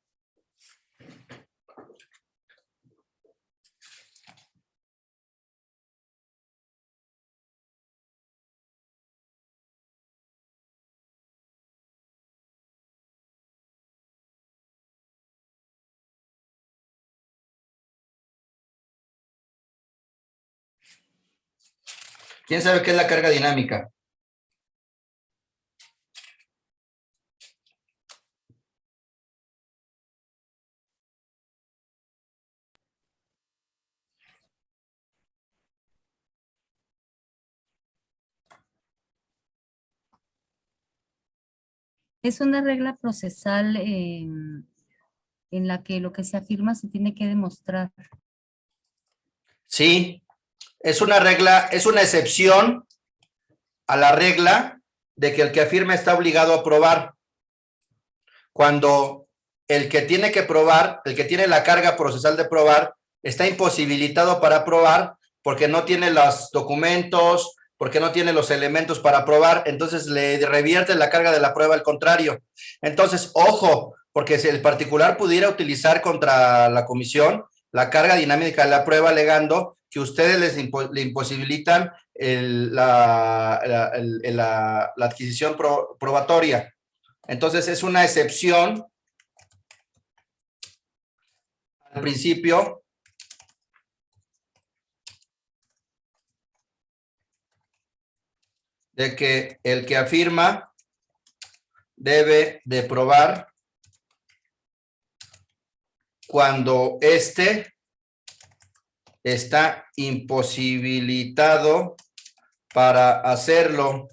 ¿Quién sabe qué es la carga dinámica? Es una regla procesal en la que lo que se afirma se tiene que demostrar. Sí, es una regla, es una excepción a la regla de que el que afirma está obligado a probar. Cuando el que tiene que probar, el que tiene la carga procesal de probar, está imposibilitado para probar porque no tiene los documentos, porque no tiene los elementos para probar, entonces le revierte la carga de la prueba al contrario. Entonces, ojo, porque si el particular pudiera utilizar contra la comisión la carga dinámica de la prueba, alegando que ustedes le imposibilitan la adquisición probatoria. Entonces, es una excepción al principio de que el que afirma debe de probar cuando éste está imposibilitado para hacerlo.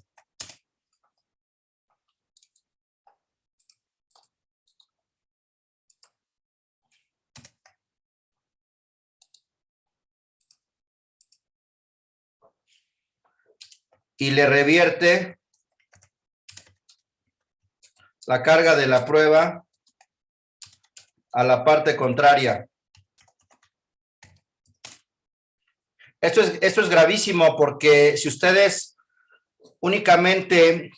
Y le revierte la carga de la prueba a la parte contraria. Esto es gravísimo, porque si ustedes únicamente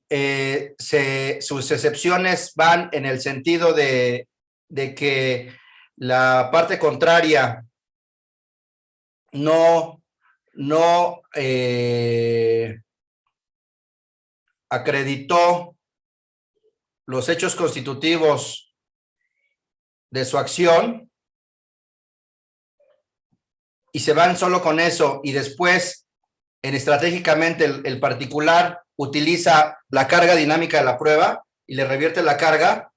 sus excepciones van en el sentido de que la parte contraria no acreditó los hechos constitutivos de su acción, y se van solo con eso, y después estratégicamente el particular utiliza la carga dinámica de la prueba y le revierte la carga,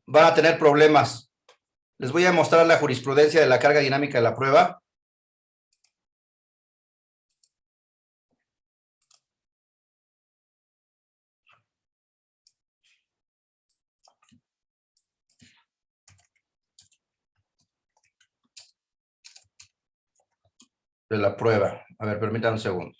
van a tener problemas. Les voy a mostrar la jurisprudencia de la carga dinámica de la prueba. De la prueba. A ver, permítanme un segundo.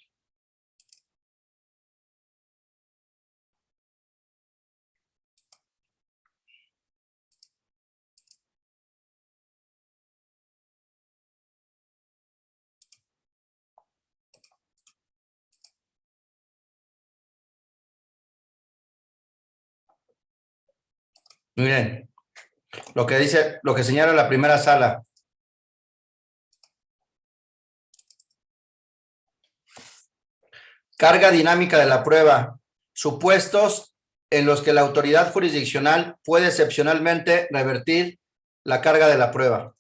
Miren, lo que dice, lo que señala la primera sala. Carga dinámica de la prueba. Supuestos en los que la autoridad jurisdiccional puede excepcionalmente revertir la carga de la prueba.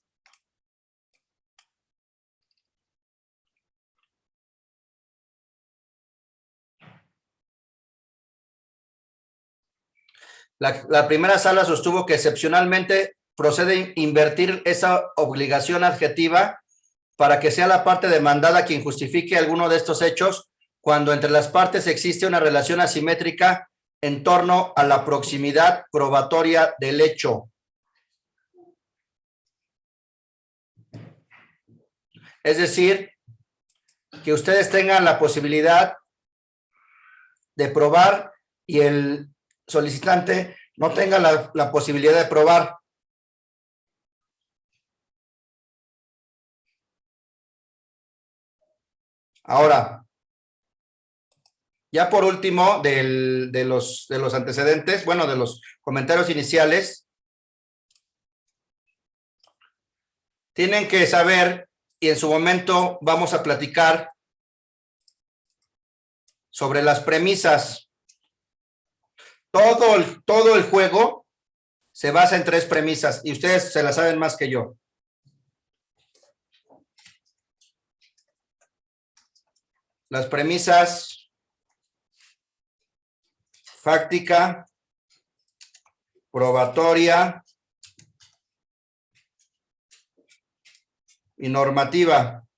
La primera sala sostuvo que excepcionalmente procede a invertir esa obligación adjetiva para que sea la parte demandada quien justifique alguno de estos hechos cuando entre las partes existe una relación asimétrica en torno a la proximidad probatoria del hecho. Es decir, que ustedes tengan la posibilidad de probar y el solicitante no tenga la posibilidad de probar. Ahora, ya por último, de los antecedentes, bueno, de los comentarios iniciales, tienen que saber, y en su momento vamos a platicar sobre las premisas. Todo el juego se basa en 3 premisas, y ustedes se las saben más que yo. Las premisas fáctica, probatoria y normativa.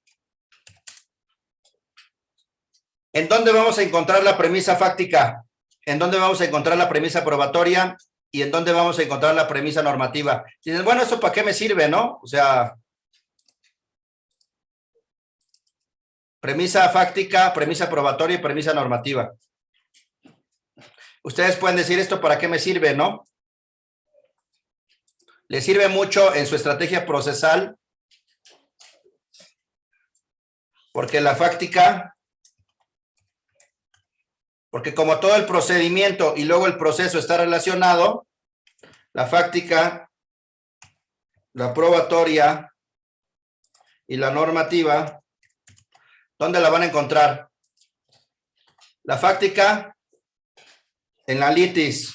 ¿En dónde vamos a encontrar la premisa fáctica? ¿En dónde vamos a encontrar la premisa probatoria? ¿Y en dónde vamos a encontrar la premisa normativa? Dicen, bueno, ¿eso para qué me sirve, no? O sea, premisa fáctica, premisa probatoria y premisa normativa. Ustedes pueden decir, ¿esto para qué me sirve, no? Le sirve mucho en su estrategia procesal, porque la fáctica Porque como todo el procedimiento y luego el proceso está relacionado, la fáctica, la probatoria y la normativa, ¿dónde la van a encontrar? La fáctica en la litis.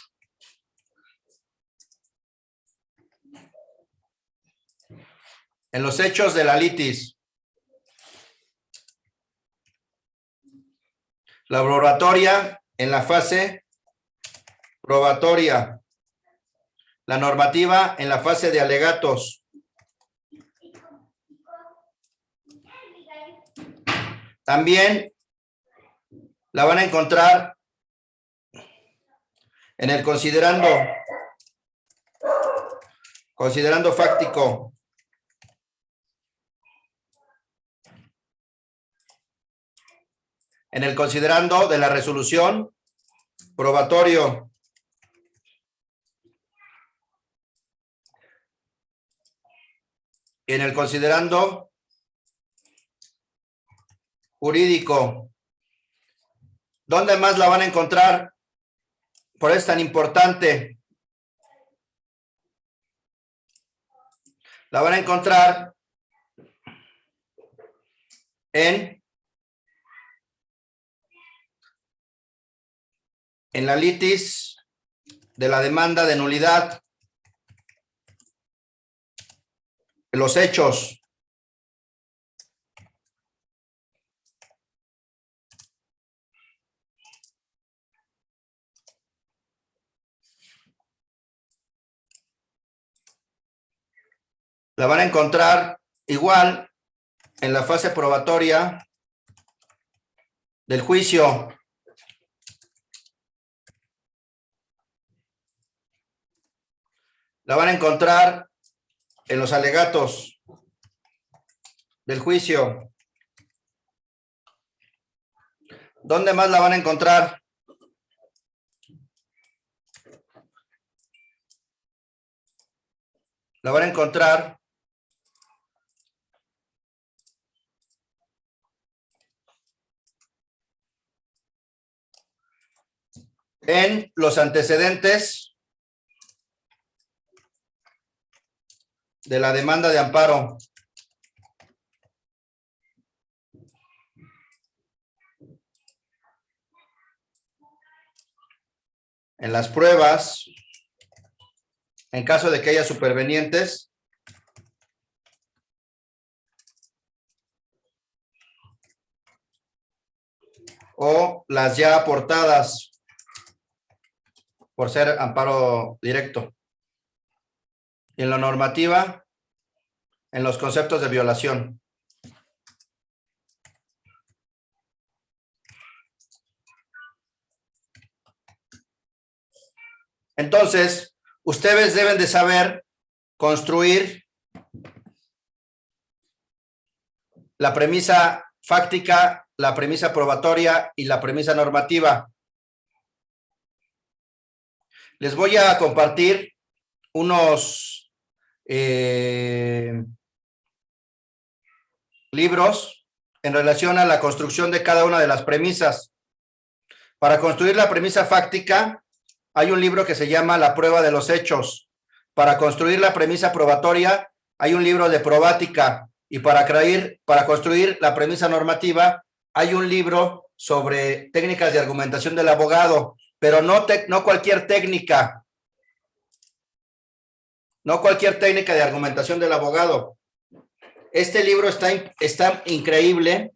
En los hechos de la litis. La probatoria en la fase probatoria. La normativa en la fase de alegatos. También la van a encontrar en el considerando fáctico. En el considerando de la resolución probatorio. En el considerando jurídico. ¿Dónde más la van a encontrar? Por eso es tan importante. La van a encontrar en la litis de la demanda de nulidad. Los hechos. La van a encontrar igual en la fase probatoria del juicio. La van a encontrar en los alegatos del juicio. ¿Dónde más la van a encontrar? La van a encontrar en los antecedentes de la demanda de amparo. En las pruebas, en caso de que haya supervenientes, o las ya aportadas por ser amparo directo. Y en la normativa, en los conceptos de violación. Entonces, ustedes deben de saber construir la premisa fáctica, la premisa probatoria y la premisa normativa. Les voy a compartir unos libros en relación a la construcción de cada una de las premisas. Para construir la premisa fáctica, hay un libro que se llama La prueba de los hechos. Para construir la premisa probatoria, hay un libro de probática. Y para construir la premisa normativa, hay un libro sobre técnicas de argumentación del abogado, pero no cualquier técnica. No cualquier técnica de argumentación del abogado. Este libro está increíble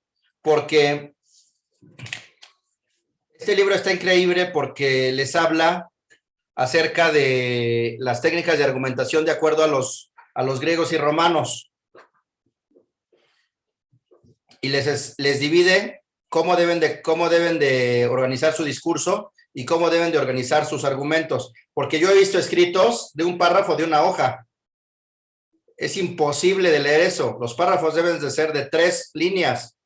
porque les habla acerca de las técnicas de argumentación de acuerdo a los griegos y romanos. Y les divide cómo deben de organizar su discurso y cómo deben de organizar sus argumentos. Porque yo he visto escritos de un párrafo de una hoja. Es imposible de leer eso. Los párrafos deben de ser de 3 líneas,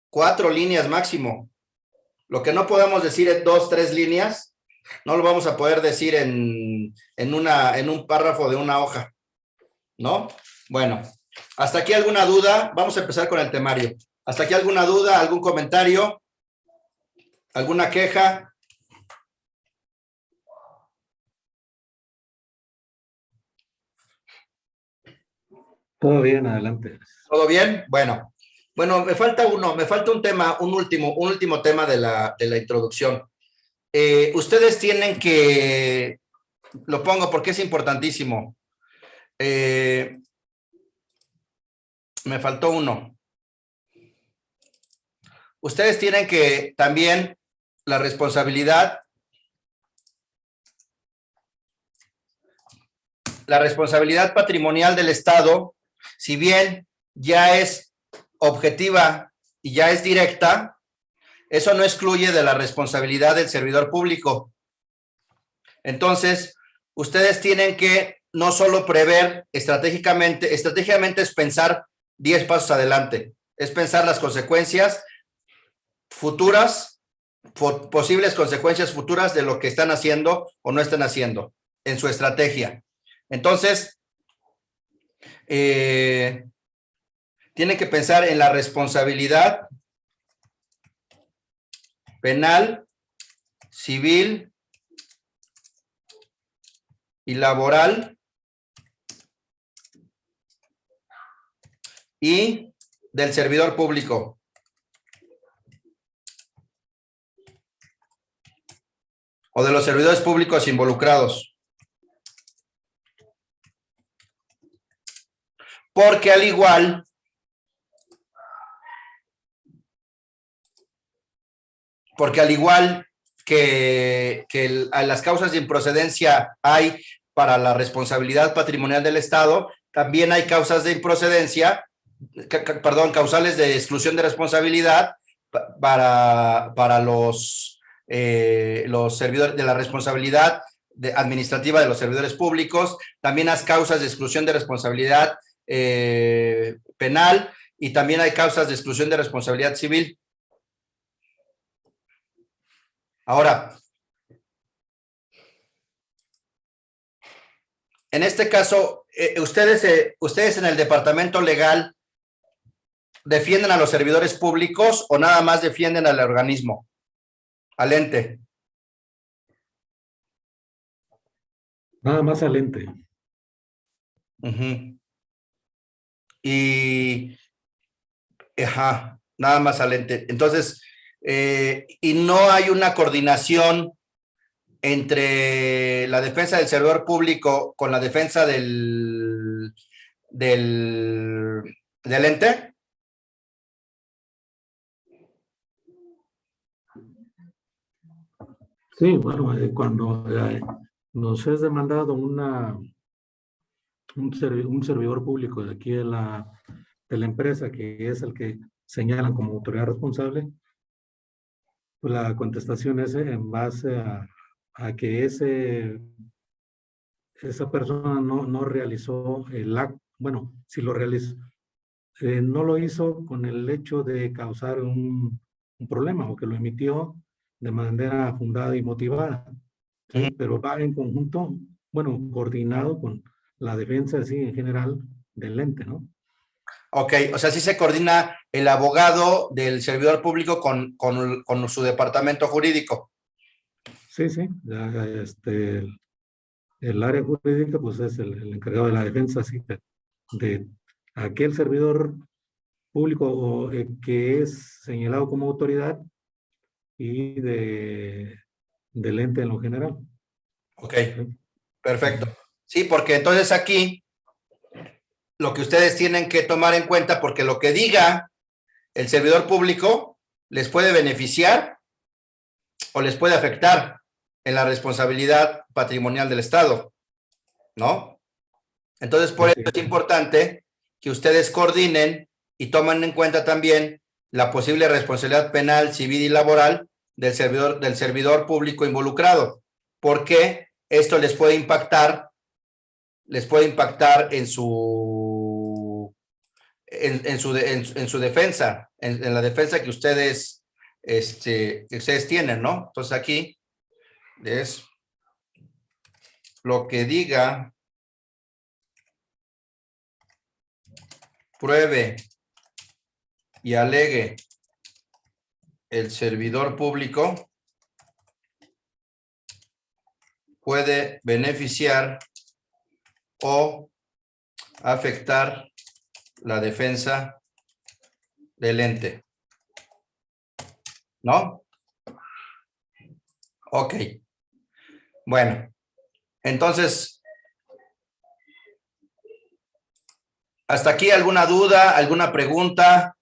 4 líneas máximo. Lo que no podemos decir en 2, 3 líneas, no lo vamos a poder decir en un párrafo de una hoja, ¿no? Bueno, ¿hasta aquí alguna duda? Vamos a empezar con el temario. ¿Hasta aquí alguna duda, algún comentario, alguna queja? Todo bien, adelante. ¿Todo bien? Bueno, me falta un tema, un último tema de la introducción. Ustedes tienen que, lo pongo porque es importantísimo. Me faltó uno. Ustedes tienen que también la responsabilidad patrimonial del Estado, si bien ya es objetiva y ya es directa, eso no excluye de la responsabilidad del servidor público. Entonces, ustedes tienen que no solo prever estratégicamente es pensar 10 pasos adelante, es pensar las consecuencias futuras, posibles consecuencias futuras de lo que están haciendo o no están haciendo en su estrategia. Entonces, tienen que pensar en la responsabilidad penal, civil y laboral y del servidor público. O de los servidores públicos involucrados. Porque al igual que las causas de improcedencia hay para la responsabilidad patrimonial del Estado, también hay causas de improcedencia, causales de exclusión de responsabilidad para los servidores de la responsabilidad administrativa de los servidores públicos, también hay causas de exclusión de responsabilidad penal y también hay causas de exclusión de responsabilidad civil. Ahora, en este caso, ustedes en el departamento legal ¿defienden a los servidores públicos o nada más defienden al organismo, al ente? Nada más al ente. Y, nada más al ente. Entonces, y no hay una coordinación entre la defensa del servidor público con la defensa del ente. Sí, bueno, cuando nos es demandado un servidor público de aquí de la empresa, que es el que señalan como autoridad responsable, pues la contestación es en base a que esa persona no realizó el acto. Bueno, si lo realizó, no lo hizo con el hecho de causar un problema o que lo emitió de manera fundada y motivada, ¿sí? Pero va en conjunto, bueno, coordinado con la defensa así en general del ente, ¿no? Ok, o sea, sí se coordina el abogado del servidor público con su departamento jurídico. Sí, sí, el área jurídica pues es el encargado de la defensa, sí, de aquel servidor público que es señalado como autoridad y del ente en lo general. Ok, perfecto. Sí, porque entonces aquí lo que ustedes tienen que tomar en cuenta, porque lo que diga el servidor público les puede beneficiar o les puede afectar en la responsabilidad patrimonial del Estado, ¿no? Entonces, por eso es importante que ustedes coordinen y tomen en cuenta también la posible responsabilidad penal, civil y laboral del servidor público involucrado, porque esto les puede impactar en su defensa, en la defensa que ustedes tienen, ¿no? Entonces aquí es lo que diga, pruebe y alegue el servidor público puede beneficiar o afectar la defensa del ente. ¿No? Ok. Bueno, entonces, ¿hasta aquí alguna duda, alguna pregunta?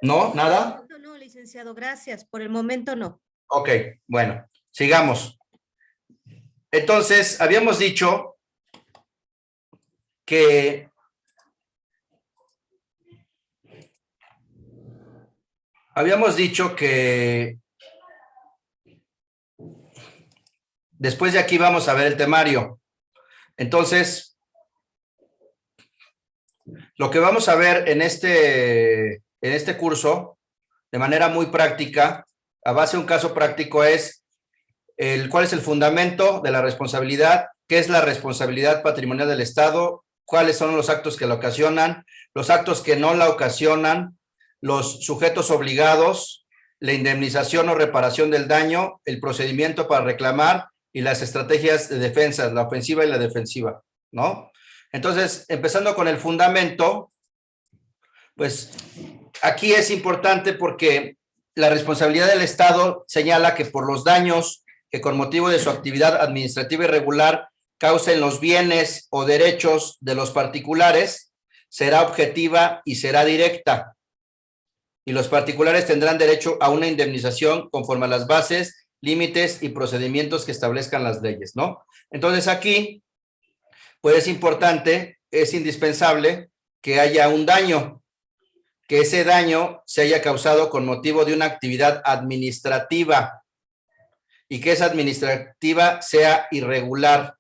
¿No? ¿Nada? No, licenciado, gracias. Por el momento no. Ok, bueno, sigamos. Entonces, habíamos dicho que después de aquí vamos a ver el temario. Entonces, lo que vamos a ver en este curso, de manera muy práctica, a base de un caso práctico, es cuál es el fundamento de la responsabilidad, qué es la responsabilidad patrimonial del Estado, cuáles son los actos que la ocasionan, los actos que no la ocasionan, los sujetos obligados, la indemnización o reparación del daño, el procedimiento para reclamar y las estrategias de defensa, la ofensiva y la defensiva, ¿no? Entonces, empezando con el fundamento, pues aquí es importante porque la responsabilidad del Estado señala que por los daños que con motivo de su actividad administrativa irregular causen los bienes o derechos de los particulares, será objetiva y será directa. Y los particulares tendrán derecho a una indemnización conforme a las bases, límites y procedimientos que establezcan las leyes, ¿no? Entonces aquí, pues es importante, es indispensable que haya un daño, que ese daño se haya causado con motivo de una actividad administrativa y que esa administrativa sea irregular.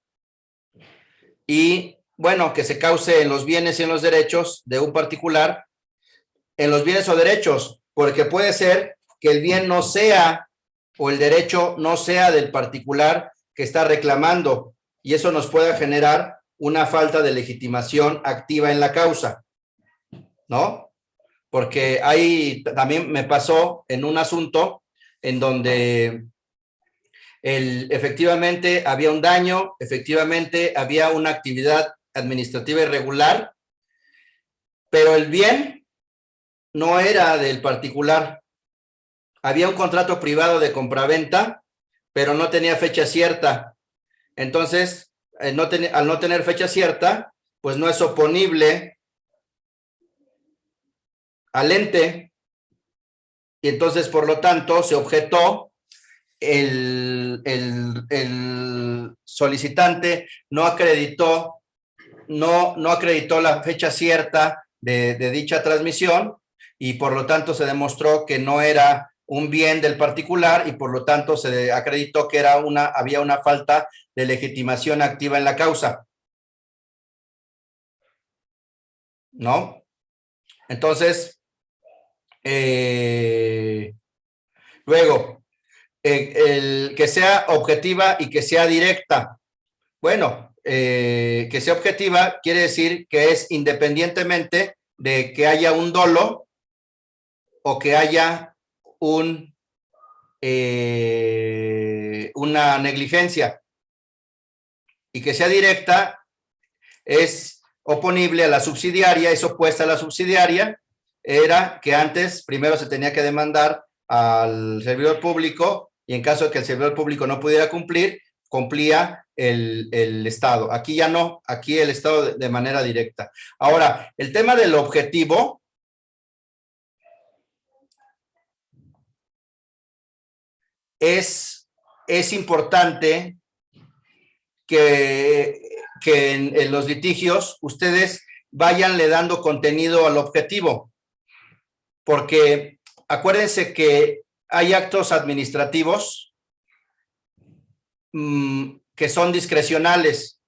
Y, bueno, que se cause en los bienes y en los derechos de un particular, en los bienes o derechos, porque puede ser que el bien no sea o el derecho no sea del particular que está reclamando y eso nos pueda generar una falta de legitimación activa en la causa, ¿no? Porque ahí también me pasó en un asunto en donde efectivamente había un daño, efectivamente había una actividad administrativa irregular, pero el bien no era del particular. Había un contrato privado de compraventa, pero no tenía fecha cierta. Entonces, al no tener fecha cierta, pues no es oponible al ente, y entonces, por lo tanto, se objetó, el solicitante no acreditó la fecha cierta de dicha transmisión y por lo tanto se demostró que no era un bien del particular y por lo tanto se acreditó que había una falta de legitimación activa en la causa, ¿no? Entonces, luego, el que sea objetiva y que sea directa. Bueno, que sea objetiva quiere decir que es independientemente de que haya un dolo o que haya una negligencia. Y que sea directa es oponible a la subsidiaria, es opuesta a la subsidiaria, era que antes primero se tenía que demandar al servidor público y en caso de que el servidor público no pudiera cumplir, cumplía el Estado. Aquí ya no, aquí el Estado de manera directa. Ahora, el tema del objetivo es importante que en los litigios ustedes vayanle dando contenido al objetivo, porque acuérdense que hay actos administrativos que son discrecionales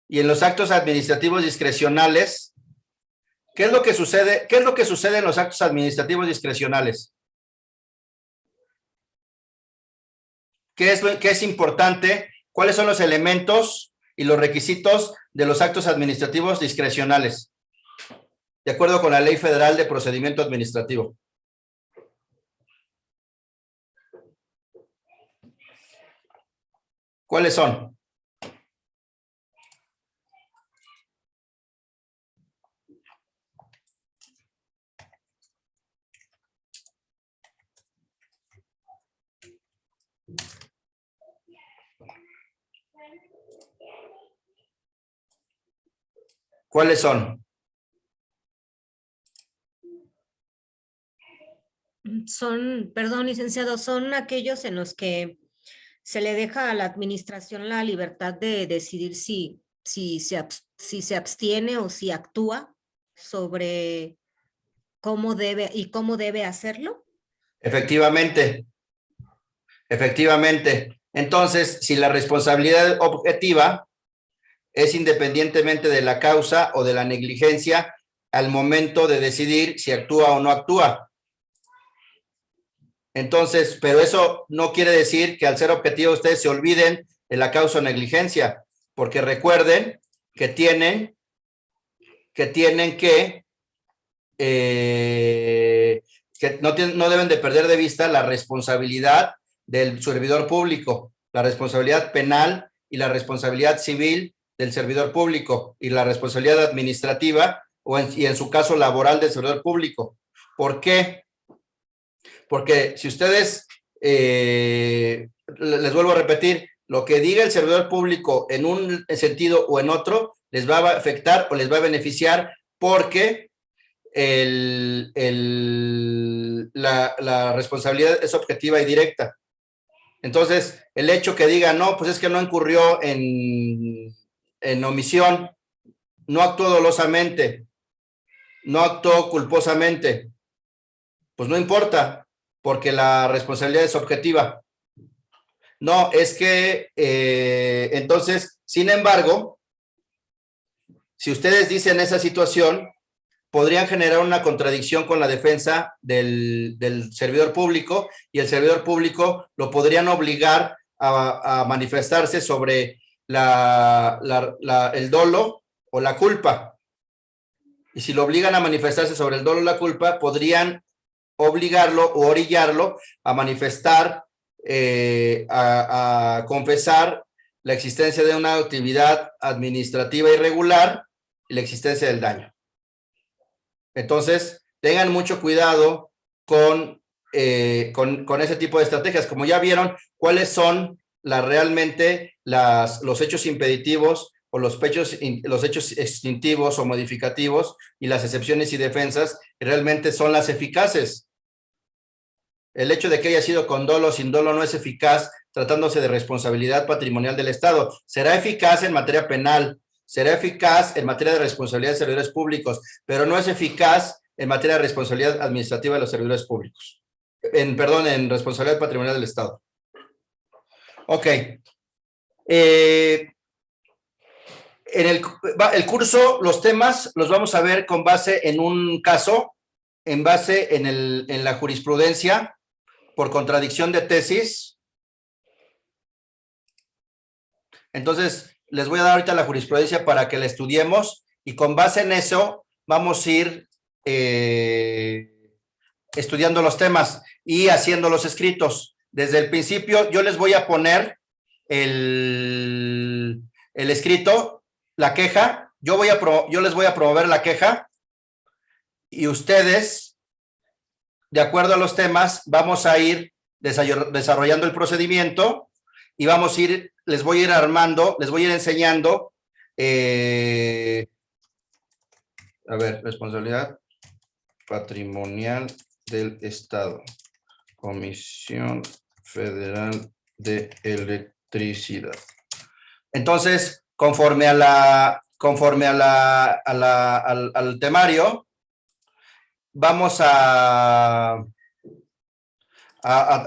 y en los actos administrativos discrecionales, ¿qué es lo que sucede? ¿Qué es lo que sucede en los actos administrativos discrecionales? ¿Qué es importante? ¿Cuáles son los elementos y los requisitos de los actos administrativos discrecionales? De acuerdo con la Ley Federal de Procedimiento Administrativo. ¿Cuáles son? ¿Cuáles son? Perdón, licenciado, son aquellos en los que se le deja a la administración la libertad de decidir si se abstiene o si actúa sobre cómo debe hacerlo. Efectivamente. Efectivamente. Entonces, si la responsabilidad objetiva es independientemente de la causa o de la negligencia al momento de decidir si actúa o no actúa. Entonces, pero eso no quiere decir que al ser objetivo ustedes se olviden de la causa o negligencia, porque recuerden que tienen que no deben de perder de vista la responsabilidad del servidor público, la responsabilidad penal y la responsabilidad civil del servidor público y la responsabilidad administrativa y en su caso laboral del servidor público. ¿Por qué? Porque si ustedes, les vuelvo a repetir, lo que diga el servidor público en un sentido o en otro, les va a afectar o les va a beneficiar porque la responsabilidad es objetiva y directa. Entonces, el hecho que diga, no, pues es que no incurrió en omisión, no actuó dolosamente, no actuó culposamente, pues no importa, porque la responsabilidad es objetiva. No, es que, entonces, sin embargo, si ustedes dicen esa situación, podrían generar una contradicción con la defensa del servidor público y el servidor público lo podrían obligar a manifestarse sobre el dolo o la culpa. Y si lo obligan a manifestarse sobre el dolo o la culpa, podrían obligarlo o orillarlo a manifestar, a confesar la existencia de una actividad administrativa irregular y la existencia del daño. Entonces, tengan mucho cuidado con ese tipo de estrategias. Como ya vieron, cuáles son realmente los hechos impeditivos o los hechos extintivos o modificativos y las excepciones y defensas que realmente son las eficaces. El hecho de que haya sido con dolo o sin dolo no es eficaz tratándose de responsabilidad patrimonial del Estado. Será eficaz en materia penal, será eficaz en materia de responsabilidad de servidores públicos, pero no es eficaz en materia de responsabilidad administrativa de los servidores públicos. Perdón, en responsabilidad patrimonial del Estado. Ok. En el curso, los temas los vamos a ver con base en un caso, en base en la jurisprudencia por contradicción de tesis. Entonces, les voy a dar ahorita la jurisprudencia para que la estudiemos y con base en eso vamos a ir estudiando los temas y haciendo los escritos. Desde el principio yo les voy a poner el escrito, la queja, yo les voy a promover la queja y ustedes, de acuerdo a los temas, vamos a ir desarrollando el procedimiento y les voy a ir armando, les voy a ir enseñando, a ver, responsabilidad patrimonial del Estado, Comisión Federal de Electricidad. Entonces, conforme al temario, vamos a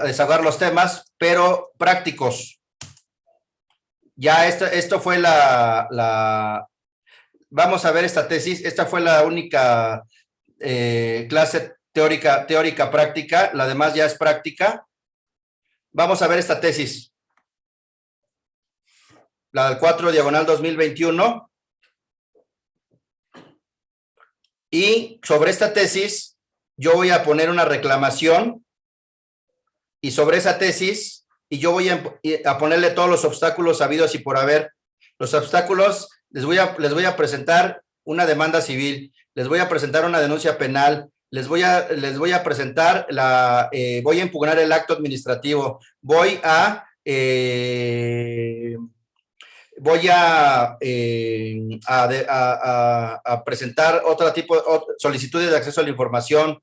desahogar los temas, pero prácticos. Ya esto fue vamos a ver esta tesis. Esta fue la única clase teórica práctica. La demás ya es práctica. Vamos a ver esta tesis. La del 4/2021. Y sobre esta tesis, yo voy a poner una reclamación. Y sobre esa tesis y yo voy a ponerle todos los obstáculos habidos y por haber. Los obstáculos, les voy a presentar una demanda civil, les voy a presentar una denuncia penal, les voy a presentar voy a impugnar el acto administrativo, voy a presentar otro tipo de solicitudes de acceso a la información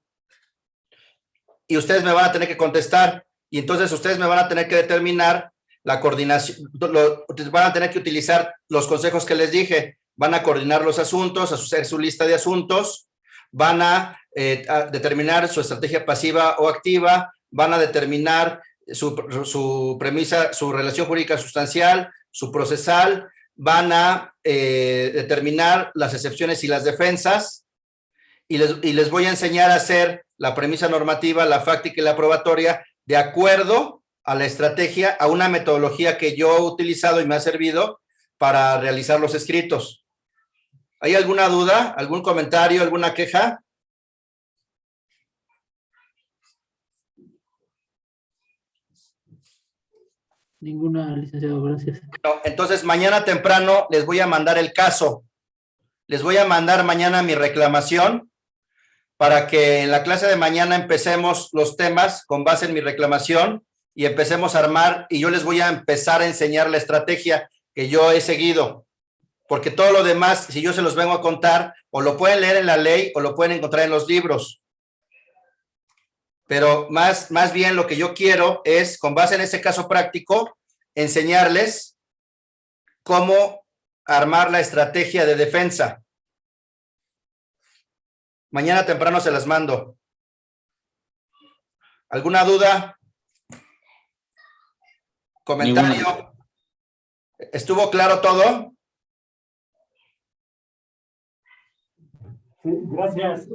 y ustedes me van a tener que contestar y entonces ustedes me van a tener que determinar la coordinación, van a tener que utilizar los consejos que les dije, van a coordinar los asuntos, hacer su lista de asuntos, van a determinar su estrategia pasiva o activa, van a determinar su premisa, su relación jurídica sustancial, su procesal, van a determinar las excepciones y las defensas, y les voy a enseñar a hacer la premisa normativa, la fáctica y la probatoria de acuerdo a la estrategia, a una metodología que yo he utilizado y me ha servido para realizar los escritos. ¿Hay alguna duda, algún comentario, alguna queja? Ninguna, licenciado, gracias. No, entonces mañana temprano les voy a mandar el caso. Les voy a mandar mañana mi reclamación para que en la clase de mañana empecemos los temas con base en mi reclamación y empecemos a armar y yo les voy a empezar a enseñar la estrategia que yo he seguido. Porque todo lo demás, si yo se los vengo a contar, o lo pueden leer en la ley o lo pueden encontrar en los libros. Pero más bien lo que yo quiero es, con base en ese caso práctico, enseñarles cómo armar la estrategia de defensa. Mañana temprano se las mando. ¿Alguna duda? ¿Comentario? Ninguna. ¿Estuvo claro todo? Sí, gracias.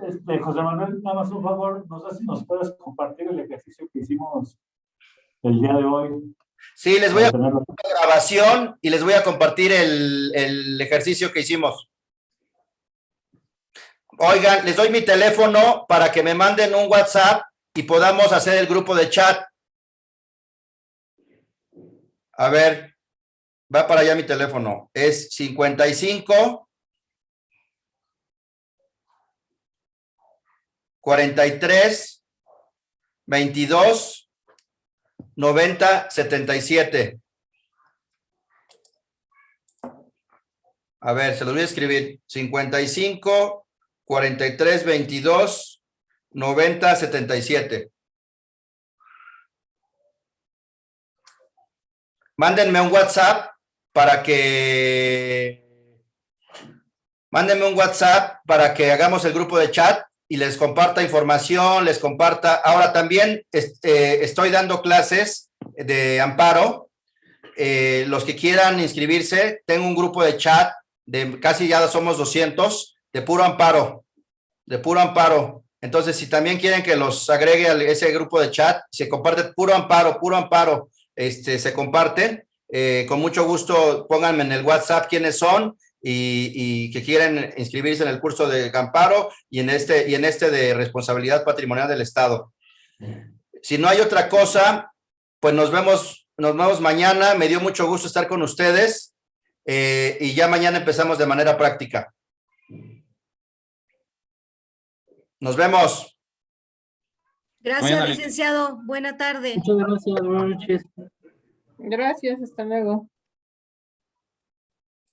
José Manuel, nada más un favor, no sé si nos puedes compartir el ejercicio que hicimos el día de hoy. Sí, les voy a compartir la grabación y les voy a compartir el ejercicio que hicimos. Oigan, les doy mi teléfono para que me manden un WhatsApp y podamos hacer el grupo de chat. A ver, va para allá mi teléfono. Es 55 43 22 90 77. A ver, se los voy a escribir. 55 43 22 90 77. Mándenme un WhatsApp para que hagamos el grupo de chat y les comparta información, les comparta. Ahora también estoy dando clases de amparo. Los que quieran inscribirse, tengo un grupo de chat de casi ya somos 200 de puro amparo, Entonces, si también quieren que los agregue a ese grupo de chat, se comparte puro amparo, se comparten. Con mucho gusto, pónganme en el WhatsApp quiénes son y que quieren inscribirse en el curso de amparo y en este de responsabilidad patrimonial del Estado. Si no hay otra cosa, pues nos vemos mañana. Me dio mucho gusto estar con ustedes y ya mañana empezamos de manera práctica. Nos vemos. Gracias, Mañana. licenciado. Buena tarde. Muchas gracias, buenas noches. Gracias, hasta luego.